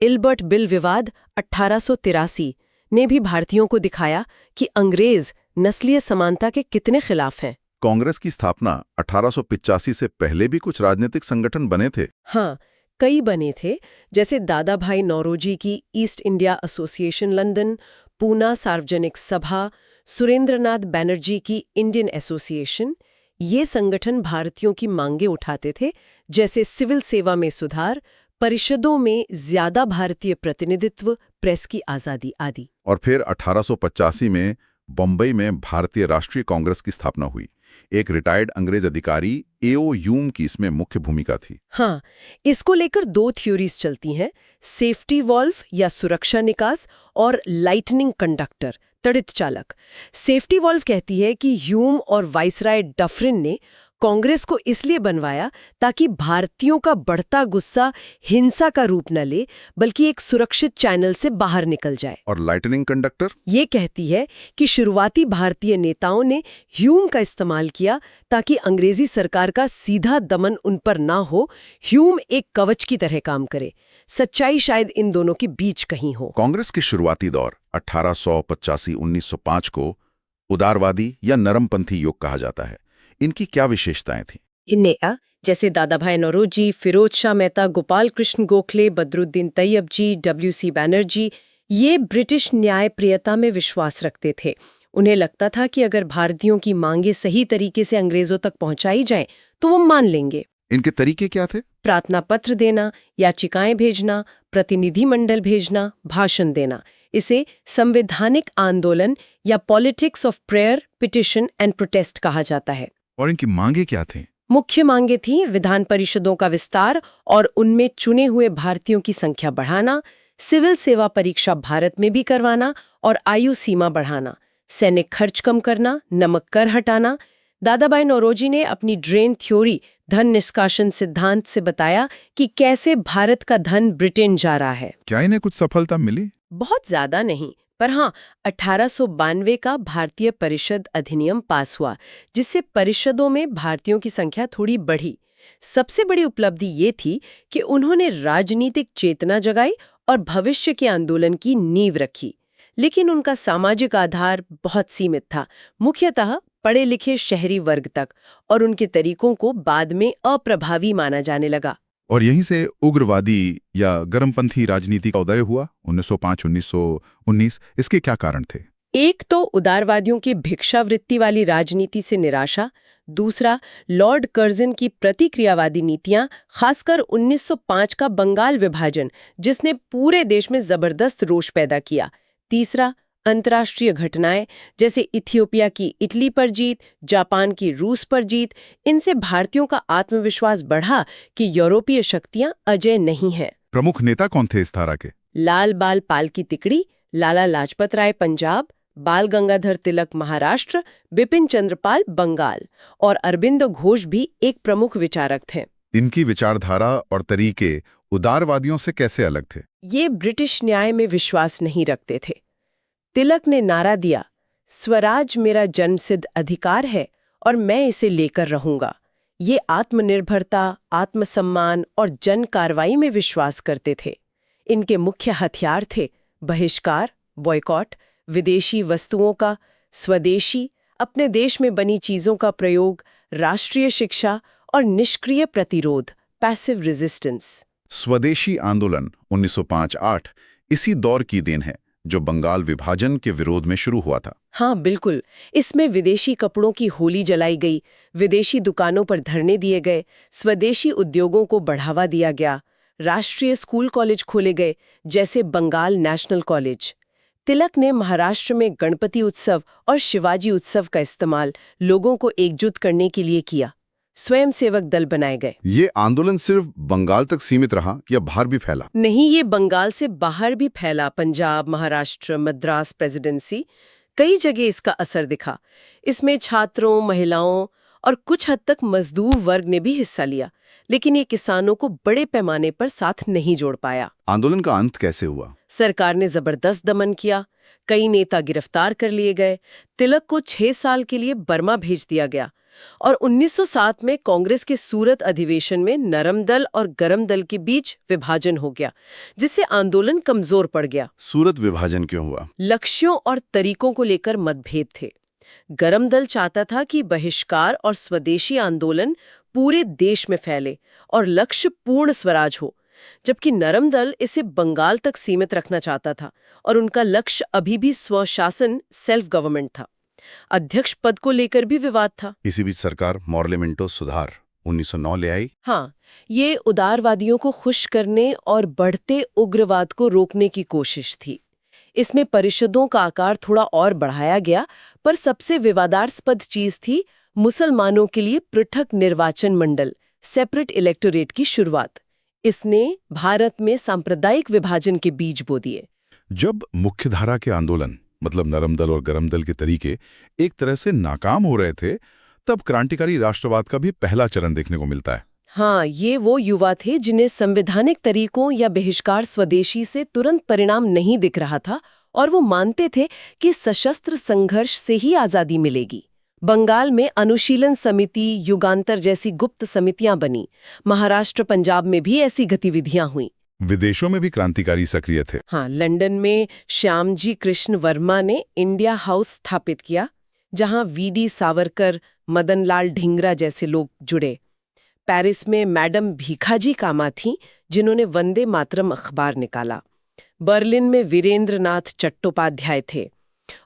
इल्बर्ट बिल विवाद 1883 ने भी भारतीयों को दिखाया कि अंग्रेज नस्लीय समानता के कितने खिलाफ हैं। कांग्रेस की स्थापना 1885 से पहले भी कुछ राजनीतिक संगठन बने थे। हाँ, कई बने थे, जैसे दादा भाई नौरोजी की east India association London, Poona सार्वजनिक सभा, सुरेंद्रनाथ बैनर्जी की इंडियन एसोसिएशन, ये संगठन भारतीयों की मांगें उठाते थे, जैसे सिविल सेवा में सुधार, परिषदों में ज्यादा भारतीय प्रतिनिधित्व, प्रेस की आजादी आदि। और फिर 1885 में बम्बई में भारतीय राष्ट्रीय कांग्रेस की स्थापना हुई। एक रिटायर्ड अंग्रेज अधिकारी एओ ह्यूम की इसमें मुख्य भूमिका थी। हाँ, इसको लेकर दो थ्योरीज चलती हैं, सेफ्टी वॉल्व या सुरक्षा निकास और लाइटनिंग कंडक्टर, तड़ित चालक। सेफ्टी वॉल्व कहती है कि ह्यूम और वाइसराय डफरिन ने कांग्रेस को इसलिए बनवाया ताकि भारतीयों का बढ़ता गुस्सा हिंसा का रूप न ले, बल्कि एक सुरक्षित चैनल से बाहर निकल जाए। और लाइटनिंग कंडक्टर ये कहती है कि शुरुआती भारतीय नेताओं ने ह्यूम का इस्तेमाल किया ताकि अंग्रेजी सरकार का सीधा दमन उन पर ना हो, ह्यूम एक कवच की तरह काम करे। सच्चाई शायद इन दोनों के बीच कहीं हो। कांग्रेस के शुरुआती दौर 1885-1905 को उदारवादी या नरमपंथी युग कहा जाता है। इनकी क्या विशेषताएं थीं? इन्हें जैसे दादाभाई नौरोजी, फिरोज शाह मेहता, गोपाल कृष्ण गोखले, बदरुद्दीन तैयब जी, WC बैनर्जी, ये ब्रिटिश न्यायप्रियता में विश्वास रखते थे। उन्हें लगता था कि अगर भारतीयों की मांगें सही तरीके से अंग्रेजों तक पहुंचाई जाएं, तो वो मान लेंगे। इनके तरीके क्या थे? प्रार्थना पत्र देना, याचिकाएं भेजना, प्रतिनिधिमंडल भेजना, भाषण देना। इसे संवैधानिक आंदोलन या politics of prayer, petition and protest कहा जाता है। और इनकी मांगे क्या थीं? मुख्य मांगे थीं विधान परिषदों का विस्तार और उनमें चुने हुए भारतीयों की संख्या बढ़ाना, सिविल सेवा परीक्षा भारत में भी करवाना और आयु सीमा बढ़ाना, सैनिक खर्च कम करना, नमक कर हटाना। दादाभाई नौरोजी ने अपनी ड्रेन थ्योरी, धन निष्कासन सिद्धांत से बताया कि कैसे भारत का धन ब्रिटेन जा रहा है। क्या इन्हें कुछ सफलता मिली? बहुत ज्यादा नहीं, पर हाँ, 1892 का भारतीय परिषद अधिनियम पास हुआ, जिससे परिषदों में भारतीयों की संख्या थोड़ी बढ़ी। सबसे बड़ी उपलब्धि ये थी कि उन्होंने राजनीतिक चेतना जगाई और भविष्य के आंदोलन की नींव रखी। लेकिन उनका सामाजिक आधार बहुत सीमित था, मुख्यतः पढ़े लिखे शहरी वर्ग तक, और उनके तरीकों को बाद में अप्रभावी माना जाने लगा। और यहीं से उग्रवादी या गर्मपंथी राजनीति का उदय हुआ 1905-1919। इसके क्या कारण थे? एक तो उदारवादियों की भिक्षावृत्ति वाली राजनीति से निराशा, दूसरा लॉर्ड कर्जन की प्रतिक्रियावादी नीतियां, खासकर 1905 का बंगाल विभाजन, जिसने पूरे देश में जबरदस्त रोष पैदा किया, तीसरा अंतर्राष्ट्रीय घटनाएं जैसे इथियोपिया की इटली पर जीत, जापान की रूस पर जीत। इनसे भारतीयों का आत्मविश्वास बढ़ा कि यूरोपीय शक्तियां अजय नहीं हैं। प्रमुख नेता कौन थे इस धारा के? लाल बाल पाल की तिकड़ी, लाला लाजपत राय पंजाब, बाल गंगाधर तिलक महाराष्ट्र, बिपिन चंद्र पाल बंगाल और अरबिंदो घोष भी एक प्रमुख विचारक थे। इनकी विचारधारा और तरीके उदारवादियों से कैसे अलग थे? ये ब्रिटिश न्याय में विश्वास नहीं रखते थे। तिलक ने नारा दिया, स्वराज मेरा जन्मसिद्ध अधिकार है और मैं इसे लेकर रहूंगा। ये आत्मनिर्भरता, आत्मसम्मान और जन कार्रवाई में विश्वास करते थे। इनके मुख्य हथियार थे बहिष्कार, बॉयकॉट, विदेशी वस्तुओं का, स्वदेशी, अपने देश में बनी चीजों का प्रयोग, राष्ट्रीय शिक्षा और निष्क्रिय प्रतिरोध, पैसिव रेजिस्टेंस। स्वदेशी आंदोलन 1905-8 इसी दौर की देन है, जो बंगाल विभाजन के विरोध में शुरू हुआ था। हाँ बिल्कुल, इसमें विदेशी कपड़ों की होली जलाई गई, विदेशी दुकानों पर धरने दिए गए, स्वदेशी उद्योगों को बढ़ावा दिया गया, राष्ट्रीय स्कूल कॉलेज खोले गए, जैसे बंगाल नेशनल कॉलेज। तिलक ने महाराष्ट्र में गणपति उत्सव और शिवाजी उत्सव का इस्तेमाल लोगों को एकजुट करने के लिए किया। स्वयंसेवक दल बनाए गए। ये आंदोलन सिर्फ बंगाल तक सीमित रहा या बाहर भी फैला? नहीं, ये बंगाल से बाहर भी फैला। पंजाब, महाराष्ट्र, मद्रास प्रेसिडेंसी, कई जगह इसका असर दिखा। इसमें छात्रों, महिलाओं और कुछ हद तक मजदूर वर्ग ने भी हिस्सा लिया, लेकिन ये किसानों को बड़े पैमाने पर साथ नहीं जोड़ पाया। आंदोलन का अंत कैसे हुआ? सरकार ने जबरदस्त दमन किया, कई नेता गिरफ्तार कर लिए गए, तिलक को 6 साल के लिए बर्मा भेज दिया गया और 1907 में कांग्रेस के सूरत अधिवेशन में नरम दल और गरम दल के बीच विभाजन हो गया, जिससे आंदोलन कमजोर पड़ गया। सूरत विभाजन क्यों हुआ? लक्ष्यों और तरीकों को लेकर मतभेद थे। गरम दल चाहता था कि बहिष्कार और स्वदेशी आंदोलन पूरे देश में फैले और लक्ष्य पूर्ण स्वराज हो, जबकि नरम दल इसे बंगाल तक सीमित रखना चाहता था और उनका लक्ष्य अभी भी स्वशासन, सेल्फ गवर्नमेंट था। अध्यक्ष पद को लेकर भी विवाद था। इसी बीच सरकार मॉर्लेमेंटो सुधार 1909 ले आई। हाँ, ये उदारवादियों को खुश करने और बढ़ते उग्रवाद को रोकने की कोशिश थी। इसमें परिषदों का आकार थोड़ा और बढ़ाया गया, पर सबसे विवादास्पद चीज थी मुसलमानों के लिए पृथक निर्वाचन मंडल, सेपरेट इलेक्टोरेट की शुरुआत। इसने भारत में सांप्रदायिक विभाजन के बीज बो दिए। जब मुख्यधारा के आंदोलन मतलब नरम दल और गरम दल के तरीके एक तरह से नाकाम हो रहे थे, तब क्रांतिकारी राष्ट्रवाद का भी पहला चरण देखने को मिलता है। हाँ, ये वो युवा थे जिन्हें संवैधानिक तरीकों या बहिष्कार स्वदेशी से तुरंत परिणाम नहीं दिख रहा था और वो मानते थे कि सशस्त्र संघर्ष से ही आजादी मिलेगी। बंगाल में अनुशीलन समिति, युगांतर जैसी गुप्त समितियां बनी। महाराष्ट्र, पंजाब में भी ऐसी गतिविधियां हुई। विदेशों में भी क्रांतिकारी सक्रिय थे। हाँ, लंदन में श्यामजी कृष्ण वर्मा ने इंडिया हाउस स्थापित किया, जहां वीडी सावरकर, मदनलाल ढींगरा जैसे लोग जुड़े। पेरिस में मैडम भीखाजी कामा थीं, जिन्होंने वंदे मातरम अखबार निकाला। बर्लिन में वीरेंद्रनाथ चट्टोपाध्याय थे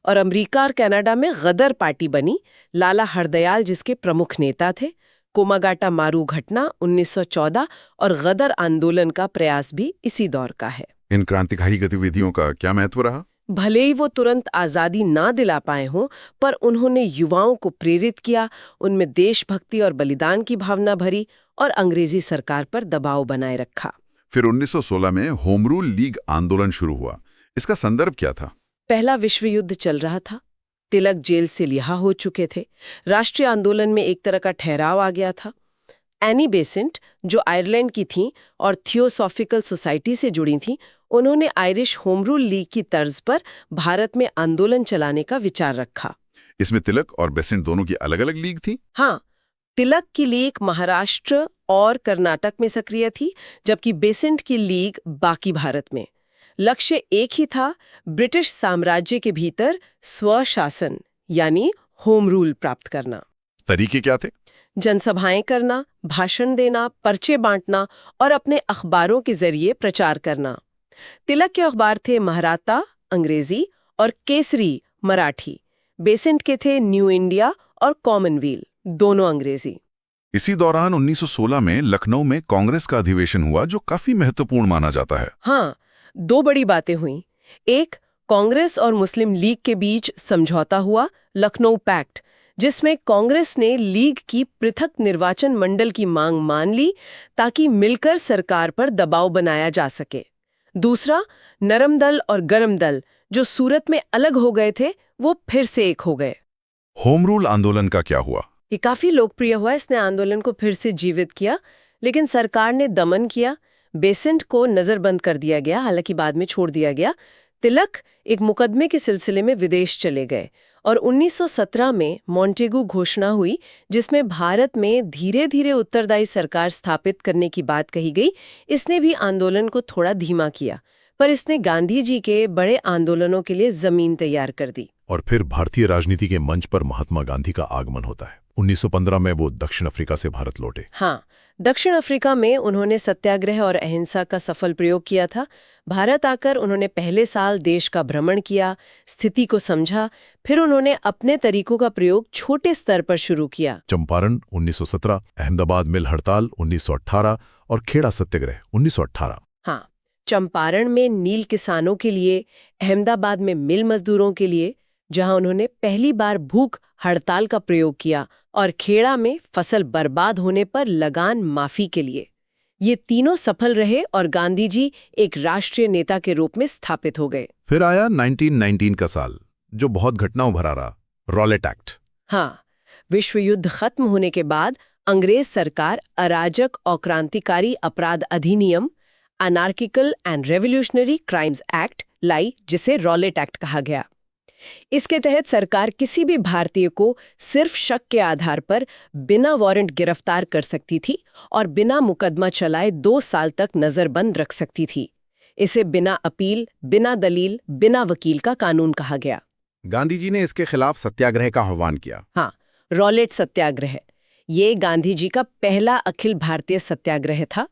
और अमेरिका और कनाडा में गदर पार्टी बनी, लाला हरदयाल जिसके प्रमुख नेता थे। कोमागाटा मारू घटना 1914 और गदर आंदोलन का प्रयास भी इसी दौर का है। इन क्रांतिकारी गतिविधियों का क्या महत्व रहा? भले ही वो तुरंत आजादी ना दिला पाए हों, पर उन्होंने युवाओं को प्रेरित किया, उनमें देशभक्ति और बलिदान की भावना भरी और अंग्रेजी सरकार पर दबाव बनाए रखा। फिर 1916 में होम रूल लीग आंदोलन शुरू हुआ। इसका संदर्भ क्या था? पहला विश्व युद्ध चल रहा था। तिलक जेल से रिहा हो चुके थे। राष्ट्रीय आंदोलन में एक तरह का ठहराव आ गया था। एनी बेसेंट, जो आयरलैंड की थीं और थियोसॉफिकल सोसाइटी से जुड़ी थीं, उन्होंने आयरिश होम रूल लीग की तर्ज पर भारत में आंदोलन चलाने का विचार रखा। इसमें तिलक और बेसेंट दोनों की अलग-अलग लीग थी? हाँ, तिलक की लीग महाराष्ट्र और कर्नाटक में सक्रिय थी, जबकि बेसेंट की लीग बाकी भारत में। लक्ष्य एक ही था, ब्रिटिश साम्राज्य के भीतर स्वशासन यानी होम रूल प्राप्त करना। तरीके क्या थे? जनसभाएं करना, भाषण देना, पर्चे बांटना और अपने अखबारों के जरिए प्रचार करना। तिलक के अखबार थे महाराता अंग्रेजी और केसरी मराठी। बेसेंट के थे न्यू इंडिया और कॉमनवेल्थ, दोनों अंग्रेजी। इसी दौरान 1916 में लखनऊ में कांग्रेस का अधिवेशन हुआ, जो काफी महत्वपूर्ण माना जाता है। हाँ, दो बड़ी बातें हुई। एक, कांग्रेस और मुस्लिम लीग के बीच समझौता हुआ, लखनऊ पैक्ट, जिसमें कांग्रेस ने लीग की पृथक निर्वाचन मंडल की मांग मान ली ताकि मिलकर सरकार पर दबाव बनाया जा सके। दूसरा, नरम दल और गरम दल, जो सूरत में अलग हो गए थे, वो फिर से एक हो गए। होम रूल आंदोलन का क्या हुआ? ये काफी लोकप्रिय हुआ। इसने आंदोलन को फिर से जीवित किया, लेकिन सरकार ने दमन किया। बेसेंट को नजरबंद कर दिया गया, हालांकि बाद में छोड़ दिया गया। तिलक एक मुकदमे के सिलसिले में विदेश चले गए और 1917 में मॉन्टेगू घोषणा हुई, जिसमें भारत में धीरे धीरे उत्तरदायी सरकार स्थापित करने की बात कही गई। इसने भी आंदोलन को थोड़ा धीमा किया, पर इसने गांधी जी के बड़े आंदोलनों के लिए जमीन तैयार कर दी। और फिर भारतीय राजनीति के मंच पर महात्मा गांधी का आगमन होता है। 1915 में वो दक्षिण अफ्रीका से भारत लौटे। हाँ, दक्षिण अफ्रीका में उन्होंने सत्याग्रह और अहिंसा का सफल प्रयोग किया था। भारत आकर उन्होंने पहले साल देश का भ्रमण किया, स्थिति को समझा, फिर उन्होंने अपने तरीकों का प्रयोग छोटे स्तर पर शुरू किया। चंपारण 1917, अहमदाबाद मिल हड़ताल 1918 और खेड़ा सत्याग्रह 1918। हाँ, चंपारण में नील किसानों के लिए, अहमदाबाद में मिल मजदूरों के लिए, जहां उन्होंने पहली बार भूख हड़ताल का प्रयोग किया, और खेड़ा में फसल बर्बाद होने पर लगान माफी के लिए। ये तीनों सफल रहे और गांधी जी एक राष्ट्रीय नेता के रूप में स्थापित हो गए। फिर आया 1919 का साल, जो बहुत घटनाओं भरा रहा, रॉलेट एक्ट। हाँ, विश्व युद्ध खत्म होने के बाद अंग्रेज सरकार अराजक और क्रांतिकारी अपराध अधिनियम, anarchical and revolutionary crimes act लाई, जिसे रॉलेट एक्ट कहा गया। इसके तहत सरकार किसी भी भारतीय को सिर्फ शक के आधार पर बिना वारंट गिरफ्तार कर सकती थी और बिना मुकदमा चलाए 2 साल तक नजरबंद रख सकती थी। इसे बिना अपील, बिना दलील, बिना वकील का कानून कहा गया। गांधी जी ने इसके खिलाफ सत्याग्रह का आह्वान किया। हाँ, रॉलेट सत्याग्रह। ये गांधी जी का पहला अखिल भारतीय सत्याग्रह था।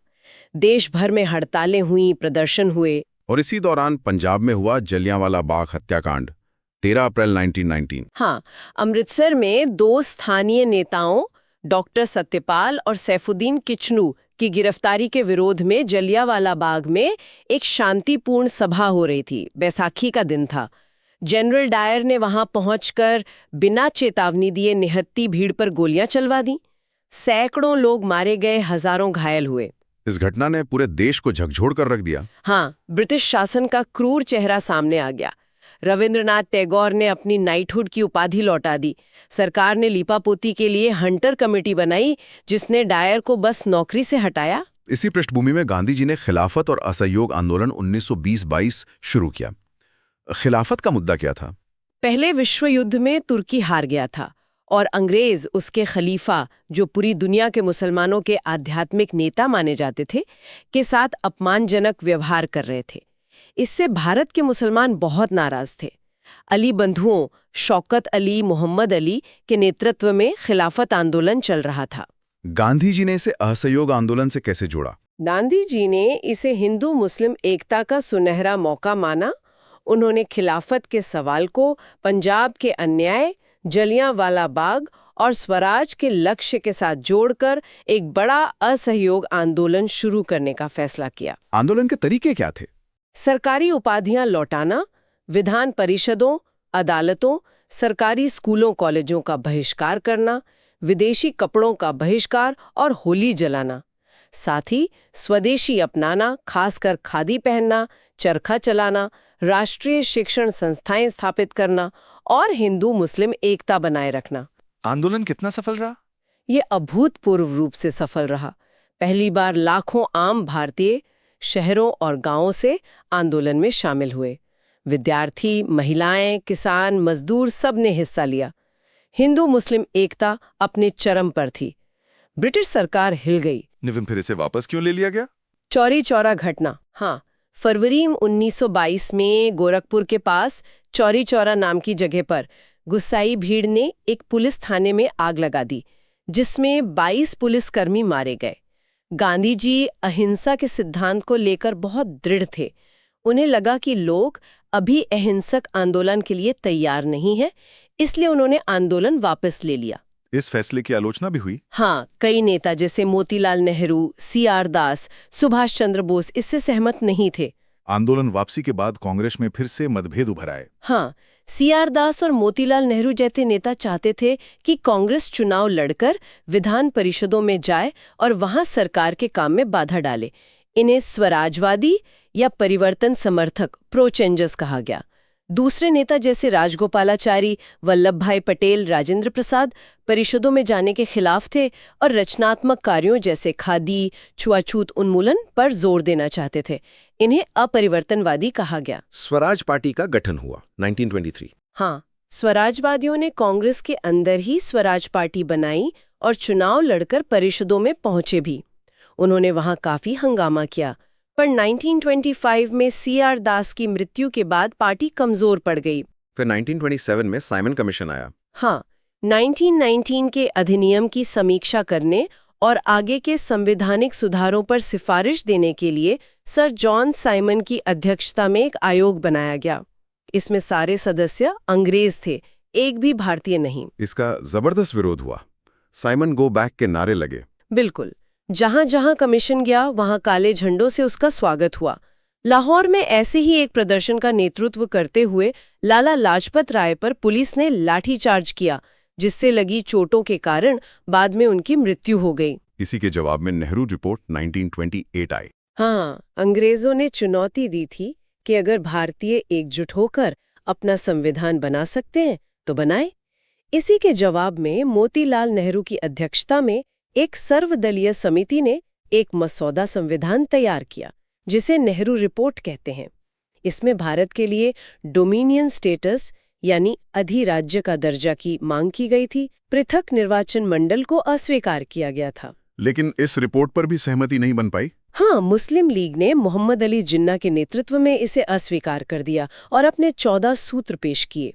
देश भर में हड़तालें हुई, प्रदर्शन हुए। और इसी दौरान पंजाब में हुआ जलियांवाला बाग हत्याकांड, 13 अप्रैल 1919। हाँ, अमृतसर में 2 स्थानीय नेताओं डॉक्टर सत्यपाल और सैफुद्दीन किचलू की गिरफ्तारी के विरोध में जलियांवाला बाग में एक शांतिपूर्ण सभा हो रही थी। बैसाखी का दिन था। जनरल डायर ने वहां पहुंचकर बिना चेतावनी दिए निहत्ती भीड़ पर गोलियां चलवा दी। सैकड़ों लोग मारे गए, हजारों घायल हुए। इस घटना ने पूरे देश को झकझोर कर रख दिया। हाँ, ब्रिटिश शासन का क्रूर चेहरा सामने आ गया। रविंद्रनाथ टैगोर ने अपनी नाइटहुड की उपाधि लौटा दी। सरकार ने लीपापोती के लिए हंटर कमेटी बनाई, जिसने डायर को बस नौकरी से हटाया। इसी पृष्ठभूमि में गांधी जी ने खिलाफत और असहयोग आंदोलन 1920-22 शुरू किया। खिलाफत का मुद्दा क्या था? पहले विश्व युद्ध में तुर्की हार गया था और अंग्रेज उसके खलीफा, जो पूरी दुनिया के मुसलमानों के आध्यात्मिक नेता माने जाते थे, के साथ अपमानजनक व्यवहार कर रहे थे। इससे भारत के मुसलमान बहुत नाराज थे। अली बंधुओं शौकत अली, मोहम्मद अली के नेतृत्व में खिलाफत आंदोलन चल रहा था। गांधी जी ने इसे असहयोग आंदोलन से कैसे जोड़ा? गांधी जी ने इसे हिंदू मुस्लिम एकता का सुनहरा मौका माना। उन्होंने खिलाफत के सवाल को पंजाब के अन्याय, जलियांवाला बाग और स्वराज के लक्ष्य के साथ जोड़कर एक बड़ा असहयोग आंदोलन शुरू करने का फैसला किया। आंदोलन के तरीके क्या थे? सरकारी उपाधियां लौटाना, विधान परिषदों, अदालतों, सरकारी स्कूलों कॉलेजों का बहिष्कार करना, विदेशी कपड़ों का बहिष्कार और होली जलाना। साथ ही स्वदेशी अपनाना, खासकर खादी पहनना, चरखा चलाना, राष्ट्रीय शिक्षण संस्थाएं स्थापित करना और हिंदू मुस्लिम एकता बनाए रखना। आंदोलन कितना सफल रहा? ये अभूतपूर्व रूप से सफल रहा। पहली बार लाखों आम भारतीय शहरों और गांवों से आंदोलन में शामिल हुए। विद्यार्थी, महिलाएं, किसान, मजदूर सब ने हिस्सा लिया। हिंदू मुस्लिम एकता अपने चरम पर थी। ब्रिटिश सरकार हिल गई। लेकिन फिर इसे वापस क्यों ले लिया गया? चौरी चौरा घटना। हाँ, फरवरी 1922 में गोरखपुर के पास चौरी चौरा नाम की जगह पर गुस्साई भीड़ ने एक पुलिस थाने में आग लगा दी, जिसमें 22 पुलिसकर्मी मारे गए। गांधी जी अहिंसा के सिद्धांत को लेकर बहुत दृढ़ थे। उन्हें लगा कि लोग अभी अहिंसक आंदोलन के लिए तैयार नहीं हैं, इसलिए उन्होंने आंदोलन वापस ले लिया। इस फैसले की आलोचना भी हुई। हाँ, कई नेता जैसे मोतीलाल नेहरू, सीआर दास, सुभाष चंद्र बोस इससे सहमत नहीं थे। आंदोलन वापसी के बाद कांग्रेस में फिर से मतभेद उभर आए। हाँ, सीआर दास और मोतीलाल नेहरू जैसे नेता चाहते थे कि कांग्रेस चुनाव लड़कर विधान परिषदों में जाए और वहां सरकार के काम में बाधा डाले। इन्हें स्वराजवादी या परिवर्तन समर्थक प्रो चेंजर्स कहा गया। दूसरे नेता जैसे राजगोपालाचारी, वल्लभ भाई पटेल, राजेंद्र प्रसाद परिषदों में जाने के खिलाफ थे और रचनात्मक कार्यों जैसे खादी, छुआछूत उन्मूलन पर जोर देना चाहते थे। इन्हें अपरिवर्तनवादी कहा गया। स्वराज पार्टी का गठन हुआ 1923। हाँ, स्वराजवादियों ने कांग्रेस के अंदर ही स्वराज पार्टी बनाई और चुनाव लड़कर परिषदों में पहुंचे भी। उन्होंने वहां काफी हंगामा किया, पर 1925 में सीआर दास की मृत्यु के बाद पार्टी कमजोर पड़ गई। फिर 1927 में साइमन कमीशन आया। हाँ, 1919 के अधिनियम की समीक्षा करने और आगे के संवैधानिक सुधारों पर सिफारिश देने के लिए सर जॉन साइमन की अध्यक्षता में एक आयोग बनाया गया। इसमें सारे सदस्य अंग्रेज थे, एक भी भारतीय नहीं। इसका जबरदस्त विरोध हुआ। साइमन गो बैक के नारे लगे। बिल्कुल, जहां जहां कमीशन गया वहां काले झंडों से उसका स्वागत हुआ। लाहौर में ऐसे ही एक प्रदर्शन का नेतृत्व करते हुए लाला लाजपत राय पर पुलिस ने लाठीचार्ज किया, जिससे लगी चोटों के कारण बाद में उनकी मृत्यु हो गई। इसी के जवाब में नेहरू रिपोर्ट 1928 आई। हाँ, अंग्रेजों ने चुनौती दी थी कि अगर भारतीय एकजुट होकर अपना संविधान बना सकते हैं तो बनाए। इसी के जवाब में मोतीलाल नेहरू की अध्यक्षता में एक सर्वदलीय समिति ने एक मसौदा संविधान तैयार किया, जिसे नेहरू रिपोर्ट कहते हैं। इसमें भारत के लिए डोमिनियन स्टेटस यानी अधिराज्य का दर्जा की मांग की गई थी। पृथक निर्वाचन मंडल को अस्वीकार किया गया था। लेकिन इस रिपोर्ट पर भी सहमति नहीं बन पाई। हाँ, मुस्लिम लीग ने मोहम्मद अली जिन्ना के नेतृत्व में इसे अस्वीकार कर दिया और अपने 14 सूत्र पेश किए।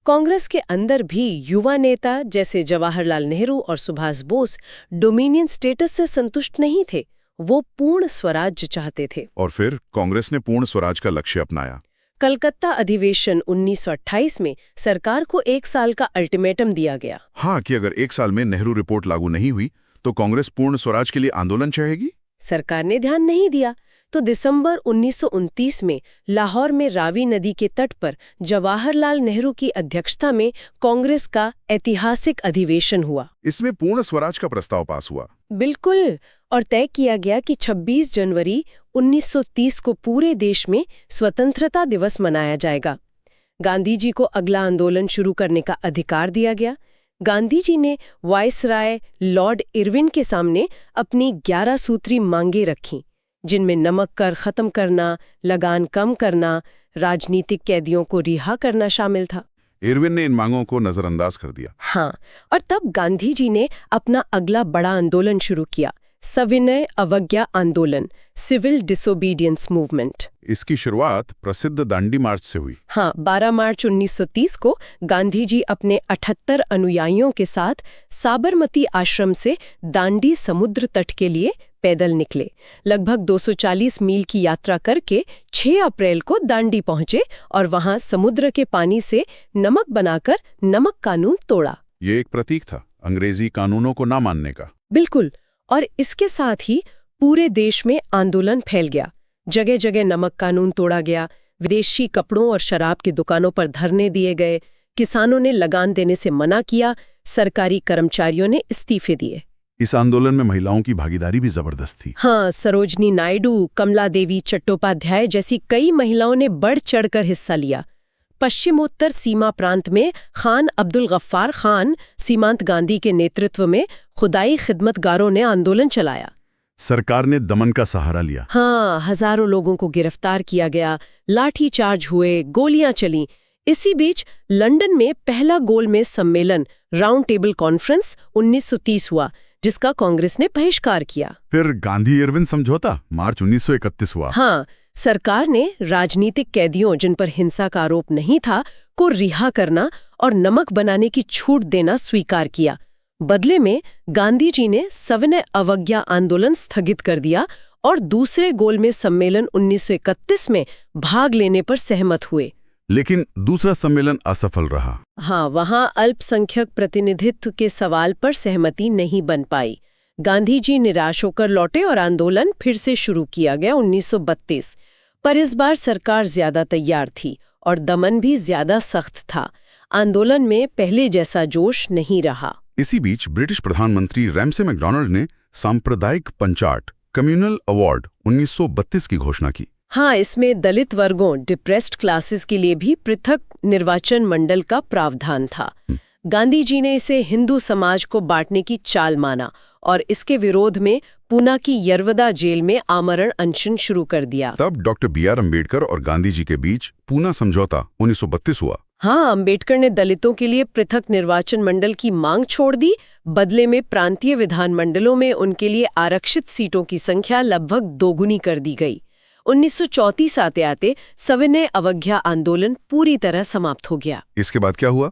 कांग्रेस के अंदर भी युवा नेता जैसे जवाहरलाल नेहरू और सुभाष बोस डोमिनियन स्टेटस से संतुष्ट नहीं थे। वो पूर्ण स्वराज्य चाहते थे। और फिर कांग्रेस ने पूर्ण स्वराज का लक्ष्य अपनाया। कलकत्ता अधिवेशन 1928 में सरकार को 1 साल का अल्टीमेटम दिया गया। हाँ, कि अगर 1 साल में नेहरू रिपोर्ट लागू नहीं हुई तो कांग्रेस पूर्ण स्वराज के लिए आंदोलन छेड़ेगी। सरकार ने ध्यान नहीं दिया तो दिसंबर 1929 में लाहौर में रावी नदी के तट पर जवाहरलाल नेहरू की अध्यक्षता में कांग्रेस का ऐतिहासिक अधिवेशन हुआ। इसमें पूर्ण स्वराज का प्रस्ताव पास हुआ। बिल्कुल, और तय किया गया कि 26 जनवरी 1930 को पूरे देश में स्वतंत्रता दिवस मनाया जाएगा। गांधी जी को अगला आंदोलन शुरू करने का अधिकार दिया गया। गांधी जी ने वायसराय लॉर्ड इरविन के सामने अपनी 11 सूत्री मांगें रखीं, जिनमें नमक कर खत्म करना, लगान कम करना, राजनीतिक कैदियों को रिहा करना शामिल था। इरविन ने इन मांगों को नजरअंदाज कर दिया। हाँ, और तब गांधी जी ने अपना अगला बड़ा आंदोलन शुरू किया, सविनय अवज्ञा आंदोलन, सिविल डिसोबीडियंस मूवमेंट। इसकी शुरुआत प्रसिद्ध दांडी मार्च से हुई। हाँ, 12 मार्च 1930 को गांधी जी अपने 78 अनुयायियों के साथ साबरमती आश्रम से दांडी समुद्र तट के लिए पैदल निकले। लगभग 240 मील की यात्रा करके 6 अप्रैल को दांडी पहुंचे और वहां समुद्र के पानी से नमक बनाकर नमक कानून तोड़ा। ये एक प्रतीक था अंग्रेजी कानूनों को ना मानने का। बिल्कुल, और इसके साथ ही पूरे देश में आंदोलन फैल गया। जगह जगह नमक कानून तोड़ा गया, विदेशी कपड़ों और शराब की दुकानों पर धरने दिए गए, किसानों ने लगान देने से मना किया, सरकारी कर्मचारियों ने इस्तीफे दिए। इस आंदोलन में महिलाओं की भागीदारी भी जबरदस्त थी। हाँ, सरोजनी नायडू, कमला देवी चट्टोपाध्याय जैसी कई महिलाओं ने बढ़ चढ़कर हिस्सा लिया। पश्चिमोत्तर सीमा प्रांत में खान अब्दुल गफ्फार खान सीमांत गांधी के नेतृत्व में खुदाई खिदमतगारों ने आंदोलन चलाया। सरकार ने दमन का सहारा लिया। हाँ, हजारों लोगों को गिरफ्तार किया गया, लाठीचार्ज हुए, गोलियां चलीं। इसी बीच लंदन में पहला गोलमेज सम्मेलन राउंड टेबल कॉन्फ्रेंस 1930 हुआ, जिसका कांग्रेस ने बहिष्कार किया। फिर गांधी इरविन समझौता मार्च 1931 हुआ। हाँ, सरकार ने राजनीतिक कैदियों जिन पर हिंसा का आरोप नहीं था को रिहा करना और नमक बनाने की छूट देना स्वीकार किया। बदले में गांधी जी ने सविनय अवज्ञा आंदोलन स्थगित कर दिया और दूसरे गोलमेज सम्मेलन 1931 में भाग लेने पर सहमत हुए। लेकिन दूसरा सम्मेलन असफल रहा। हाँ, वहां अल्पसंख्यक प्रतिनिधित्व के सवाल पर सहमति नहीं बन पाई। गांधी जी निराश होकर लौटे और आंदोलन फिर से शुरू किया गया 1932। पर इस बार सरकार ज्यादा तैयार थी और दमन भी ज्यादा सख्त था। आंदोलन में पहले जैसा जोश नहीं रहा। इसी बीच ब्रिटिश प्रधानमंत्री रैमसे मैकडॉनल्ड ने सांप्रदायिक पंचाट कम्युनल अवार्ड 1932 की घोषणा की। हाँ, इसमें दलित वर्गों डिप्रेस्ड क्लासेस के लिए भी पृथक निर्वाचन मंडल का प्रावधान था। गांधी जी ने इसे हिंदू समाज को बांटने की चाल माना और इसके विरोध में पूना की यरवदा जेल में आमरण अनशन शुरू कर दिया। तब डॉक्टर B.R. अम्बेडकर और गांधी जी के बीच पूना समझौता 1932 हुआ। हाँ, अम्बेडकर ने दलितों के लिए पृथक निर्वाचन मंडल की मांग छोड़ दी। बदले में प्रांतीय विधानमंडलों में उनके लिए आरक्षित सीटों की संख्या लगभग दोगुनी कर दी गई। 1934 आते आते सविनय अवज्ञा आंदोलन पूरी तरह समाप्त हो गया। इसके बाद क्या हुआ?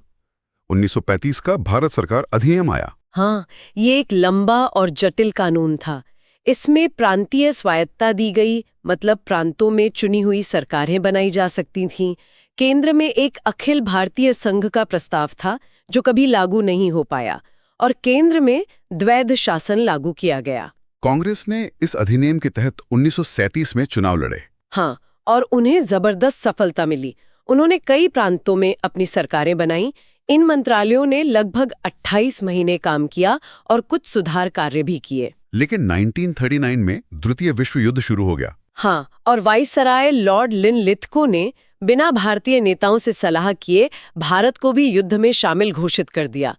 1935 का भारत सरकार अधिनियम आया। हाँ, ये एक लंबा और जटिल कानून था। इसमें प्रांतीय स्वायत्तता दी गई, मतलब प्रांतों में चुनी हुई सरकारें बनाई जा सकती थीं। केंद्र में एक अखिल भारतीय संघ का प्रस्ताव था जो कभी लागू नहीं हो पाया, और केंद्र में द्वैध शासन लागू किया गया। कांग्रेस ने इस अधिनियम के तहत 1937 में चुनाव लड़े। हाँ, और उन्हें जबरदस्त सफलता मिली। उन्होंने कई प्रांतों में अपनी सरकारें बनाई। इन मंत्रालयों ने लगभग 28 महीने काम किया और कुछ सुधार कार्य भी किए। लेकिन 1939 में द्वितीय विश्व युद्ध शुरू हो गया। हाँ, और वाइसराय लॉर्ड लिनलिथगो ने बिना भारतीय नेताओं से सलाह किए भारत को भी युद्ध में शामिल घोषित कर दिया।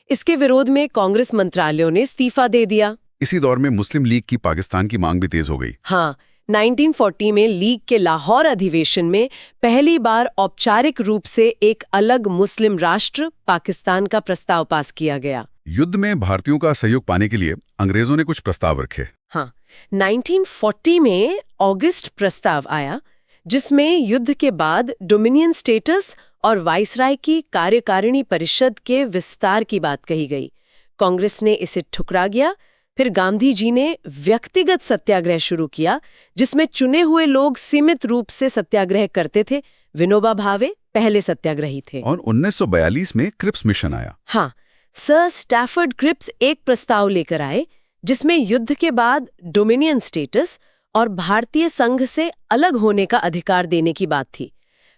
इसके विरोध में कांग्रेस मंत्रालयों ने इस्तीफा दे दिया। इसी दौर में मुस्लिम लीग की पाकिस्तान की मांग भी तेज हो गई। हाँ, 1940 में लीग के लाहौर अधिवेशन में पहली बार औपचारिक रूप से एक अलग मुस्लिम राष्ट्र पाकिस्तान का प्रस्ताव पास किया गया। युद्ध में भारतीयों का सहयोग पाने के लिए अंग्रेजों ने कुछ प्रस्ताव रखे। हाँ, 1940 में ऑगस्ट प्रस्ताव आया, जिसमें युद्ध के बाद डोमिनियन स्टेटस और वाइसराय की कार्यकारिणी परिषद के विस्तार की बात कही गई। कांग्रेस ने इसे ठुकरा दिया। फिर गांधी जी ने व्यक्तिगत सत्याग्रह शुरू किया, जिसमें चुने हुए लोग सीमित रूप से सत्याग्रह करते थे, विनोबा भावे पहले सत्याग्रही थे। और 1942 में क्रिप्स मिशन आया। हाँ, सर स्टैफर्ड क्रिप्स एक प्रस्ताव लेकर आए जिसमें युद्ध के बाद डोमिनियन स्टेटस और भारतीय संघ से अलग होने का अधिकार देने की बात थी।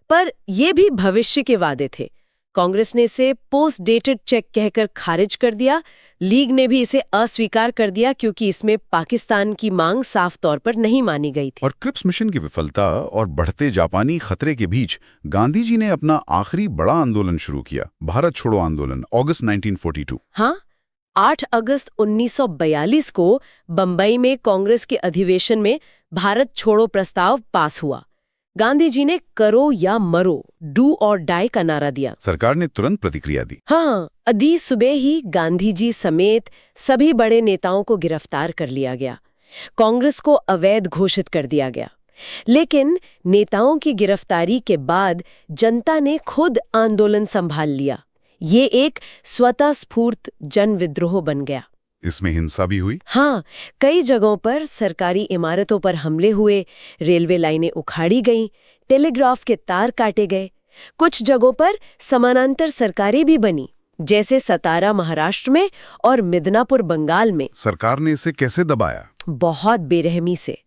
पर ये भी भविष्य के वादे थे। कांग्रेस ने इसे पोस्ट डेटेड चेक कहकर खारिज कर दिया। लीग ने भी इसे अस्वीकार कर दिया क्योंकि इसमें पाकिस्तान की मांग साफ तौर पर नहीं मानी गई थी। और क्रिप्स मिशन की विफलता और बढ़ते जापानी खतरे के बीच गांधी जी ने अपना आखिरी बड़ा आंदोलन शुरू किया, भारत छोड़ो आंदोलन, अगस्त 1942। हाँ, 8 अगस्त 1942 को बंबई में कांग्रेस के अधिवेशन में भारत छोड़ो प्रस्ताव पास हुआ। गांधी जी ने करो या मरो, डू और डाई का नारा दिया। सरकार ने तुरंत प्रतिक्रिया दी। हाँ, अदी सुबह ही गांधी जी समेत सभी बड़े नेताओं को गिरफ्तार कर लिया गया। कांग्रेस को अवैध घोषित कर दिया गया। लेकिन नेताओं की गिरफ्तारी के बाद जनता ने खुद आंदोलन संभाल लिया। ये एक स्वतः स्फूर्त जन विद्रोह बन गया। इसमें हिंसा भी हुई। हाँ, कई जगहों पर सरकारी इमारतों पर हमले हुए, रेलवे लाइनें उखाड़ी गईं, टेलीग्राफ के तार काटे गए। कुछ जगहों पर समानांतर सरकारें भी बनी, जैसे सतारा महाराष्ट्र में और मिदनापुर बंगाल में। सरकार ने इसे कैसे दबाया? बहुत बेरहमी से।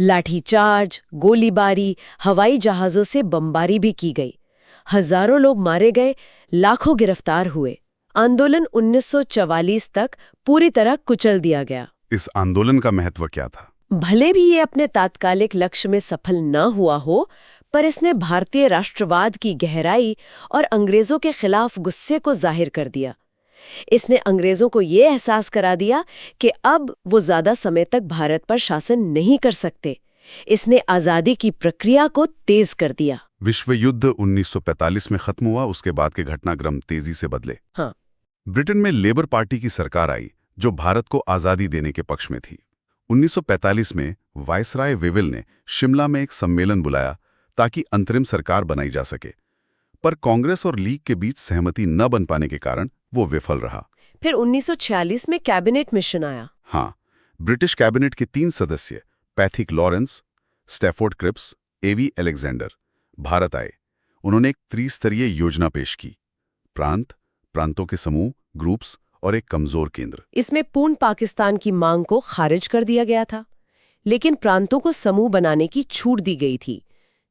लाठीचार्ज, गोलीबारी, हवाई जहाजों से बमबारी भी की गई। हजारों लोग मारे गए, लाखों गिरफ्तार हुए। आंदोलन 1944 तक पूरी तरह कुचल दिया गया। इस आंदोलन का महत्व क्या था? भले भी ये अपने तात्कालिक लक्ष्य में सफल न हुआ हो, पर इसने भारतीय राष्ट्रवाद की गहराई और अंग्रेजों के खिलाफ गुस्से को जाहिर कर दिया। इसने अंग्रेजों को ये एहसास करा दिया कि अब वो ज्यादा समय तक भारत पर शासन नहीं कर सकते। इसने आजादी की प्रक्रिया को तेज कर दिया। विश्व युद्ध 1945 में खत्म हुआ, उसके बाद के घटनाक्रम तेजी से बदले। हाँ, ब्रिटेन में लेबर पार्टी की सरकार आई जो भारत को आजादी देने के पक्ष में थी। 1945 में वायसराय विविल ने शिमला में एक सम्मेलन बुलाया ताकि अंतरिम सरकार बनाई जा सके, पर कांग्रेस और लीग के बीच सहमति न बन पाने के कारण वो विफल रहा। फिर 1946 में कैबिनेट मिशन आया। हाँ, ब्रिटिश कैबिनेट के 3 सदस्य पैथिक लॉरेंस, स्टैफोर्ड क्रिप्स, एवी अलेक्जेंडर भारत आए। उन्होंने एक त्रिस्तरीय योजना पेश की, प्रांतों के समूह, ग्रुप्स और एक कमजोर केंद्र। इसमें पूर्ण पाकिस्तान की मांग को खारिज कर दिया गया था, लेकिन प्रांतों को समूह बनाने की छूट दी गई थी,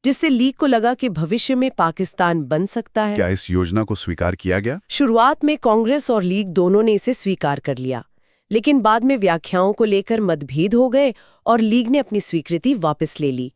जिससे लीग को लगा कि भविष्य में पाकिस्तान बन सकता है। क्या इस योजना को स्वीकार किया गया? शुरुआत में कांग्रेस और लीग दोनों ने इसे स्वीकार कर लिया, लेकिन बाद में व्याख्याओं को लेकर मतभेद हो गए और लीग ने अपनी स्वीकृति वापस ले ली।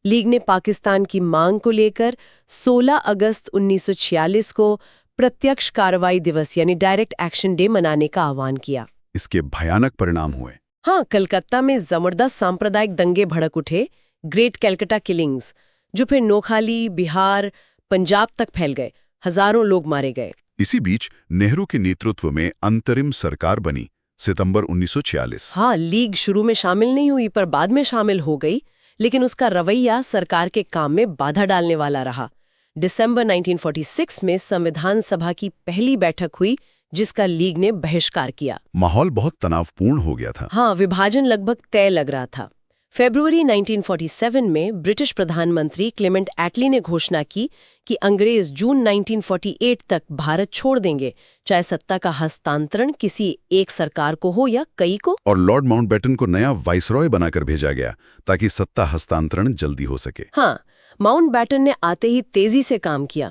लीग ने पाकिस्तान की मांग को लेकर 16 अगस्त 1946 को प्रत्यक्ष कार्रवाई दिवस यानी डायरेक्ट एक्शन डे मनाने का आह्वान किया। इसके भयानक परिणाम हुए। हाँ, कलकत्ता में जबरदस्त सांप्रदायिक दंगे भड़क उठे, ग्रेट कैलकाटा किलिंग्स, जो फिर नोखाली, बिहार, पंजाब तक फैल गए। हजारों लोग मारे गए। इसी बीच नेहरू के नेतृत्व में अंतरिम सरकार बनी सितंबर 1946। हाँ, लीग शुरू में शामिल नहीं हुई पर बाद में शामिल हो गई, लेकिन उसका रवैया सरकार के काम में बाधा डालने वाला रहा। दिसंबर 1946 में संविधान सभा की पहली बैठक हुई, जिसका लीग ने बहिष्कार किया। माहौल बहुत तनावपूर्ण हो गया था। हाँ, विभाजन लगभग तय लग रहा था। फरवरी 1947 में ब्रिटिश प्रधानमंत्री क्लेमेंट एटली ने घोषणा की कि अंग्रेज जून 1948 तक भारत छोड़ देंगे, चाहे सत्ता का हस्तांतरण किसी एक सरकार को हो या कई को। और लॉर्ड माउंटबेटन को नया वाइसरॉय बनाकर भेजा गया ताकि सत्ता हस्तांतरण जल्दी हो सके। हाँ, माउंटबेटन ने आते ही तेजी से काम किया।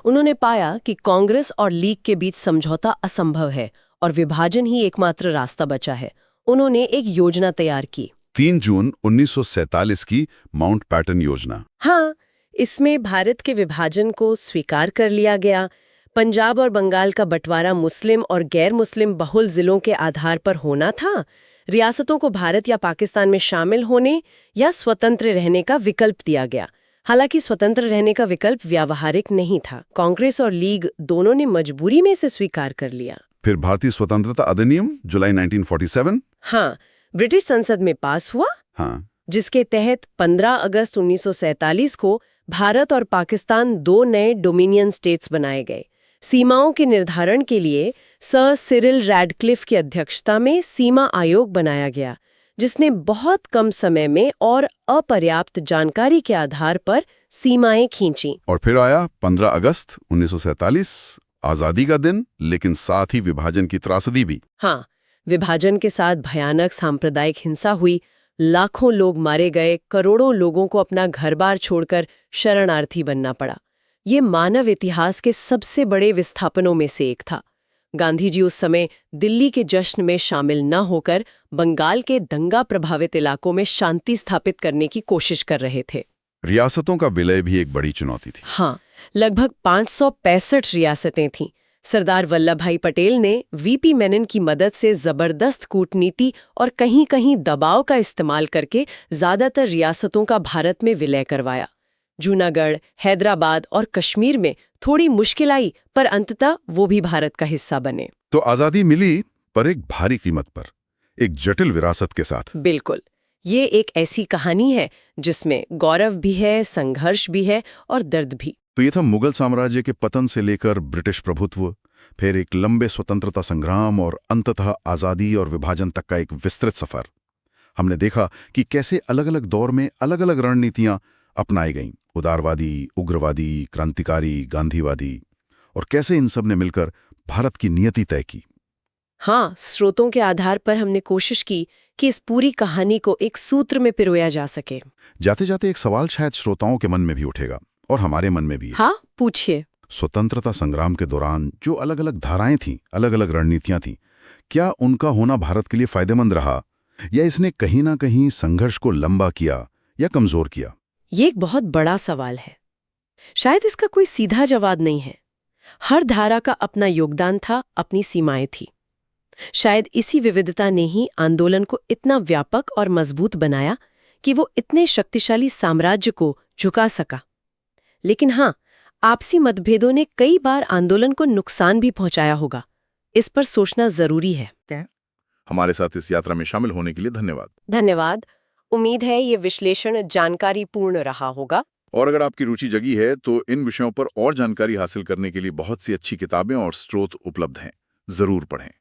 उन्होंने पाया कि कांग्रेस और लीग के बीच समझौता असंभव है और विभाजन ही एकमात्र रास्ता बचा है। उन्होंने एक योजना तैयार की, 3 जून 1947 की माउंटबेटन योजना। हाँ, इसमें भारत के विभाजन को स्वीकार कर लिया गया। पंजाब और बंगाल का बंटवारा मुस्लिम और गैर मुस्लिम बहुल जिलों के आधार पर होना था। रियासतों को भारत या पाकिस्तान में शामिल होने या स्वतंत्र रहने का विकल्प दिया गया। हालांकि स्वतंत्र रहने का विकल्प व्यावहारिक नहीं था। कांग्रेस और लीग दोनों ने मजबूरी में इसे स्वीकार कर लिया। फिर भारतीय स्वतंत्रता अधिनियम जुलाई 1947। हाँ, ब्रिटिश संसद में पास हुआ। हाँ, जिसके तहत 15 अगस्त 1947 को भारत और पाकिस्तान 2 नए डोमिनियन स्टेट्स बनाए गए। सीमाओं के निर्धारण के लिए सर सिरिल रैडक्लिफ की अध्यक्षता में सीमा आयोग बनाया गया, जिसने बहुत कम समय में और अपर्याप्त जानकारी के आधार पर सीमाएं खींची। और फिर आया 15 अगस्त 1947, आज़ादी का दिन, लेकिन साथ ही विभाजन की त्रासदी भी। हाँ, विभाजन के साथ भयानक सांप्रदायिक हिंसा हुई, लाखों लोग मारे गए, करोड़ों लोगों को अपना घर-बार छोड़कर शरणार्थी बनना पड़ा। ये मानव इतिहास के सबसे बड़े विस्थापनों में से एक था। गांधी जी उस समय दिल्ली के जश्न में शामिल न होकर बंगाल के दंगा प्रभावित इलाकों में शांति स्थापित करने की कोशिश कर रहे थे। रियासतों का विलय भी एक बड़ी चुनौती थी। हाँ, लगभग 565 रियासतें थीं। सरदार वल्लभ भाई पटेल ने वीपी मेनन की मदद से जबरदस्त कूटनीति और कहीं-कहीं दबाव का इस्तेमाल करके ज्यादातर रियासतों का भारत में विलय करवाया। जूनागढ़, हैदराबाद और कश्मीर में थोड़ी मुश्किल आई, पर अंततः वो भी भारत का हिस्सा बने। तो आज़ादी मिली, पर एक भारी कीमत पर, एक जटिल विरासत के साथ। बिल्कुल, ये एक ऐसी कहानी है जिसमें गौरव भी है, संघर्ष भी है और दर्द भी। तो ये था मुगल साम्राज्य के पतन से लेकर ब्रिटिश प्रभुत्व, फिर एक लंबे स्वतंत्रता संग्राम और अंततः आज़ादी और विभाजन तक का एक विस्तृत सफर। हमने देखा कि कैसे अलग-अलग दौर में अलग-अलग रणनीतियां अपनाई गईं, उदारवादी, उग्रवादी, क्रांतिकारी, गांधीवादी, और कैसे इन सब ने मिलकर भारत की नियति तय की। हाँ, स्रोतों के आधार पर हमने कोशिश की कि इस पूरी कहानी को एक सूत्र में पिरोया जा सके। जाते जाते एक सवाल शायद श्रोताओं के मन में भी उठेगा और हमारे मन में भी है। हाँ, पूछिए। स्वतंत्रता संग्राम के दौरान जो अलग-अलग धाराएं थीं, अलग-अलग रणनीतियां थीं, क्या उनका होना भारत के लिए फायदेमंद रहा, या इसने कहीं ना कहीं संघर्ष को लंबा किया या कमजोर किया? ये एक बहुत बड़ा सवाल है। शायद इसका कोई सीधा जवाब नहीं है। हर धारा का अपना योगदान था, अपनी सीमाएं थी। शायद इसी विविधता ने ही आंदोलन को इतना व्यापक और मजबूत बनाया कि वो इतने शक्तिशाली साम्राज्य को झुका सका। लेकिन हाँ, आपसी मतभेदों ने कई बार आंदोलन को नुकसान भी पहुंचाया होगा। इस पर सोचना जरूरी है। हमारे साथ इस यात्रा में शामिल होने के लिए धन्यवाद। धन्यवाद। उम्मीद है ये विश्लेषण जानकारीपूर्ण रहा होगा। और अगर आपकी रुचि जगी है तो इन विषयों पर और जानकारी हासिल करने के लिए बहुत सी अच्छी किताबें और स्रोत उपलब्ध हैं, जरूर पढ़ें।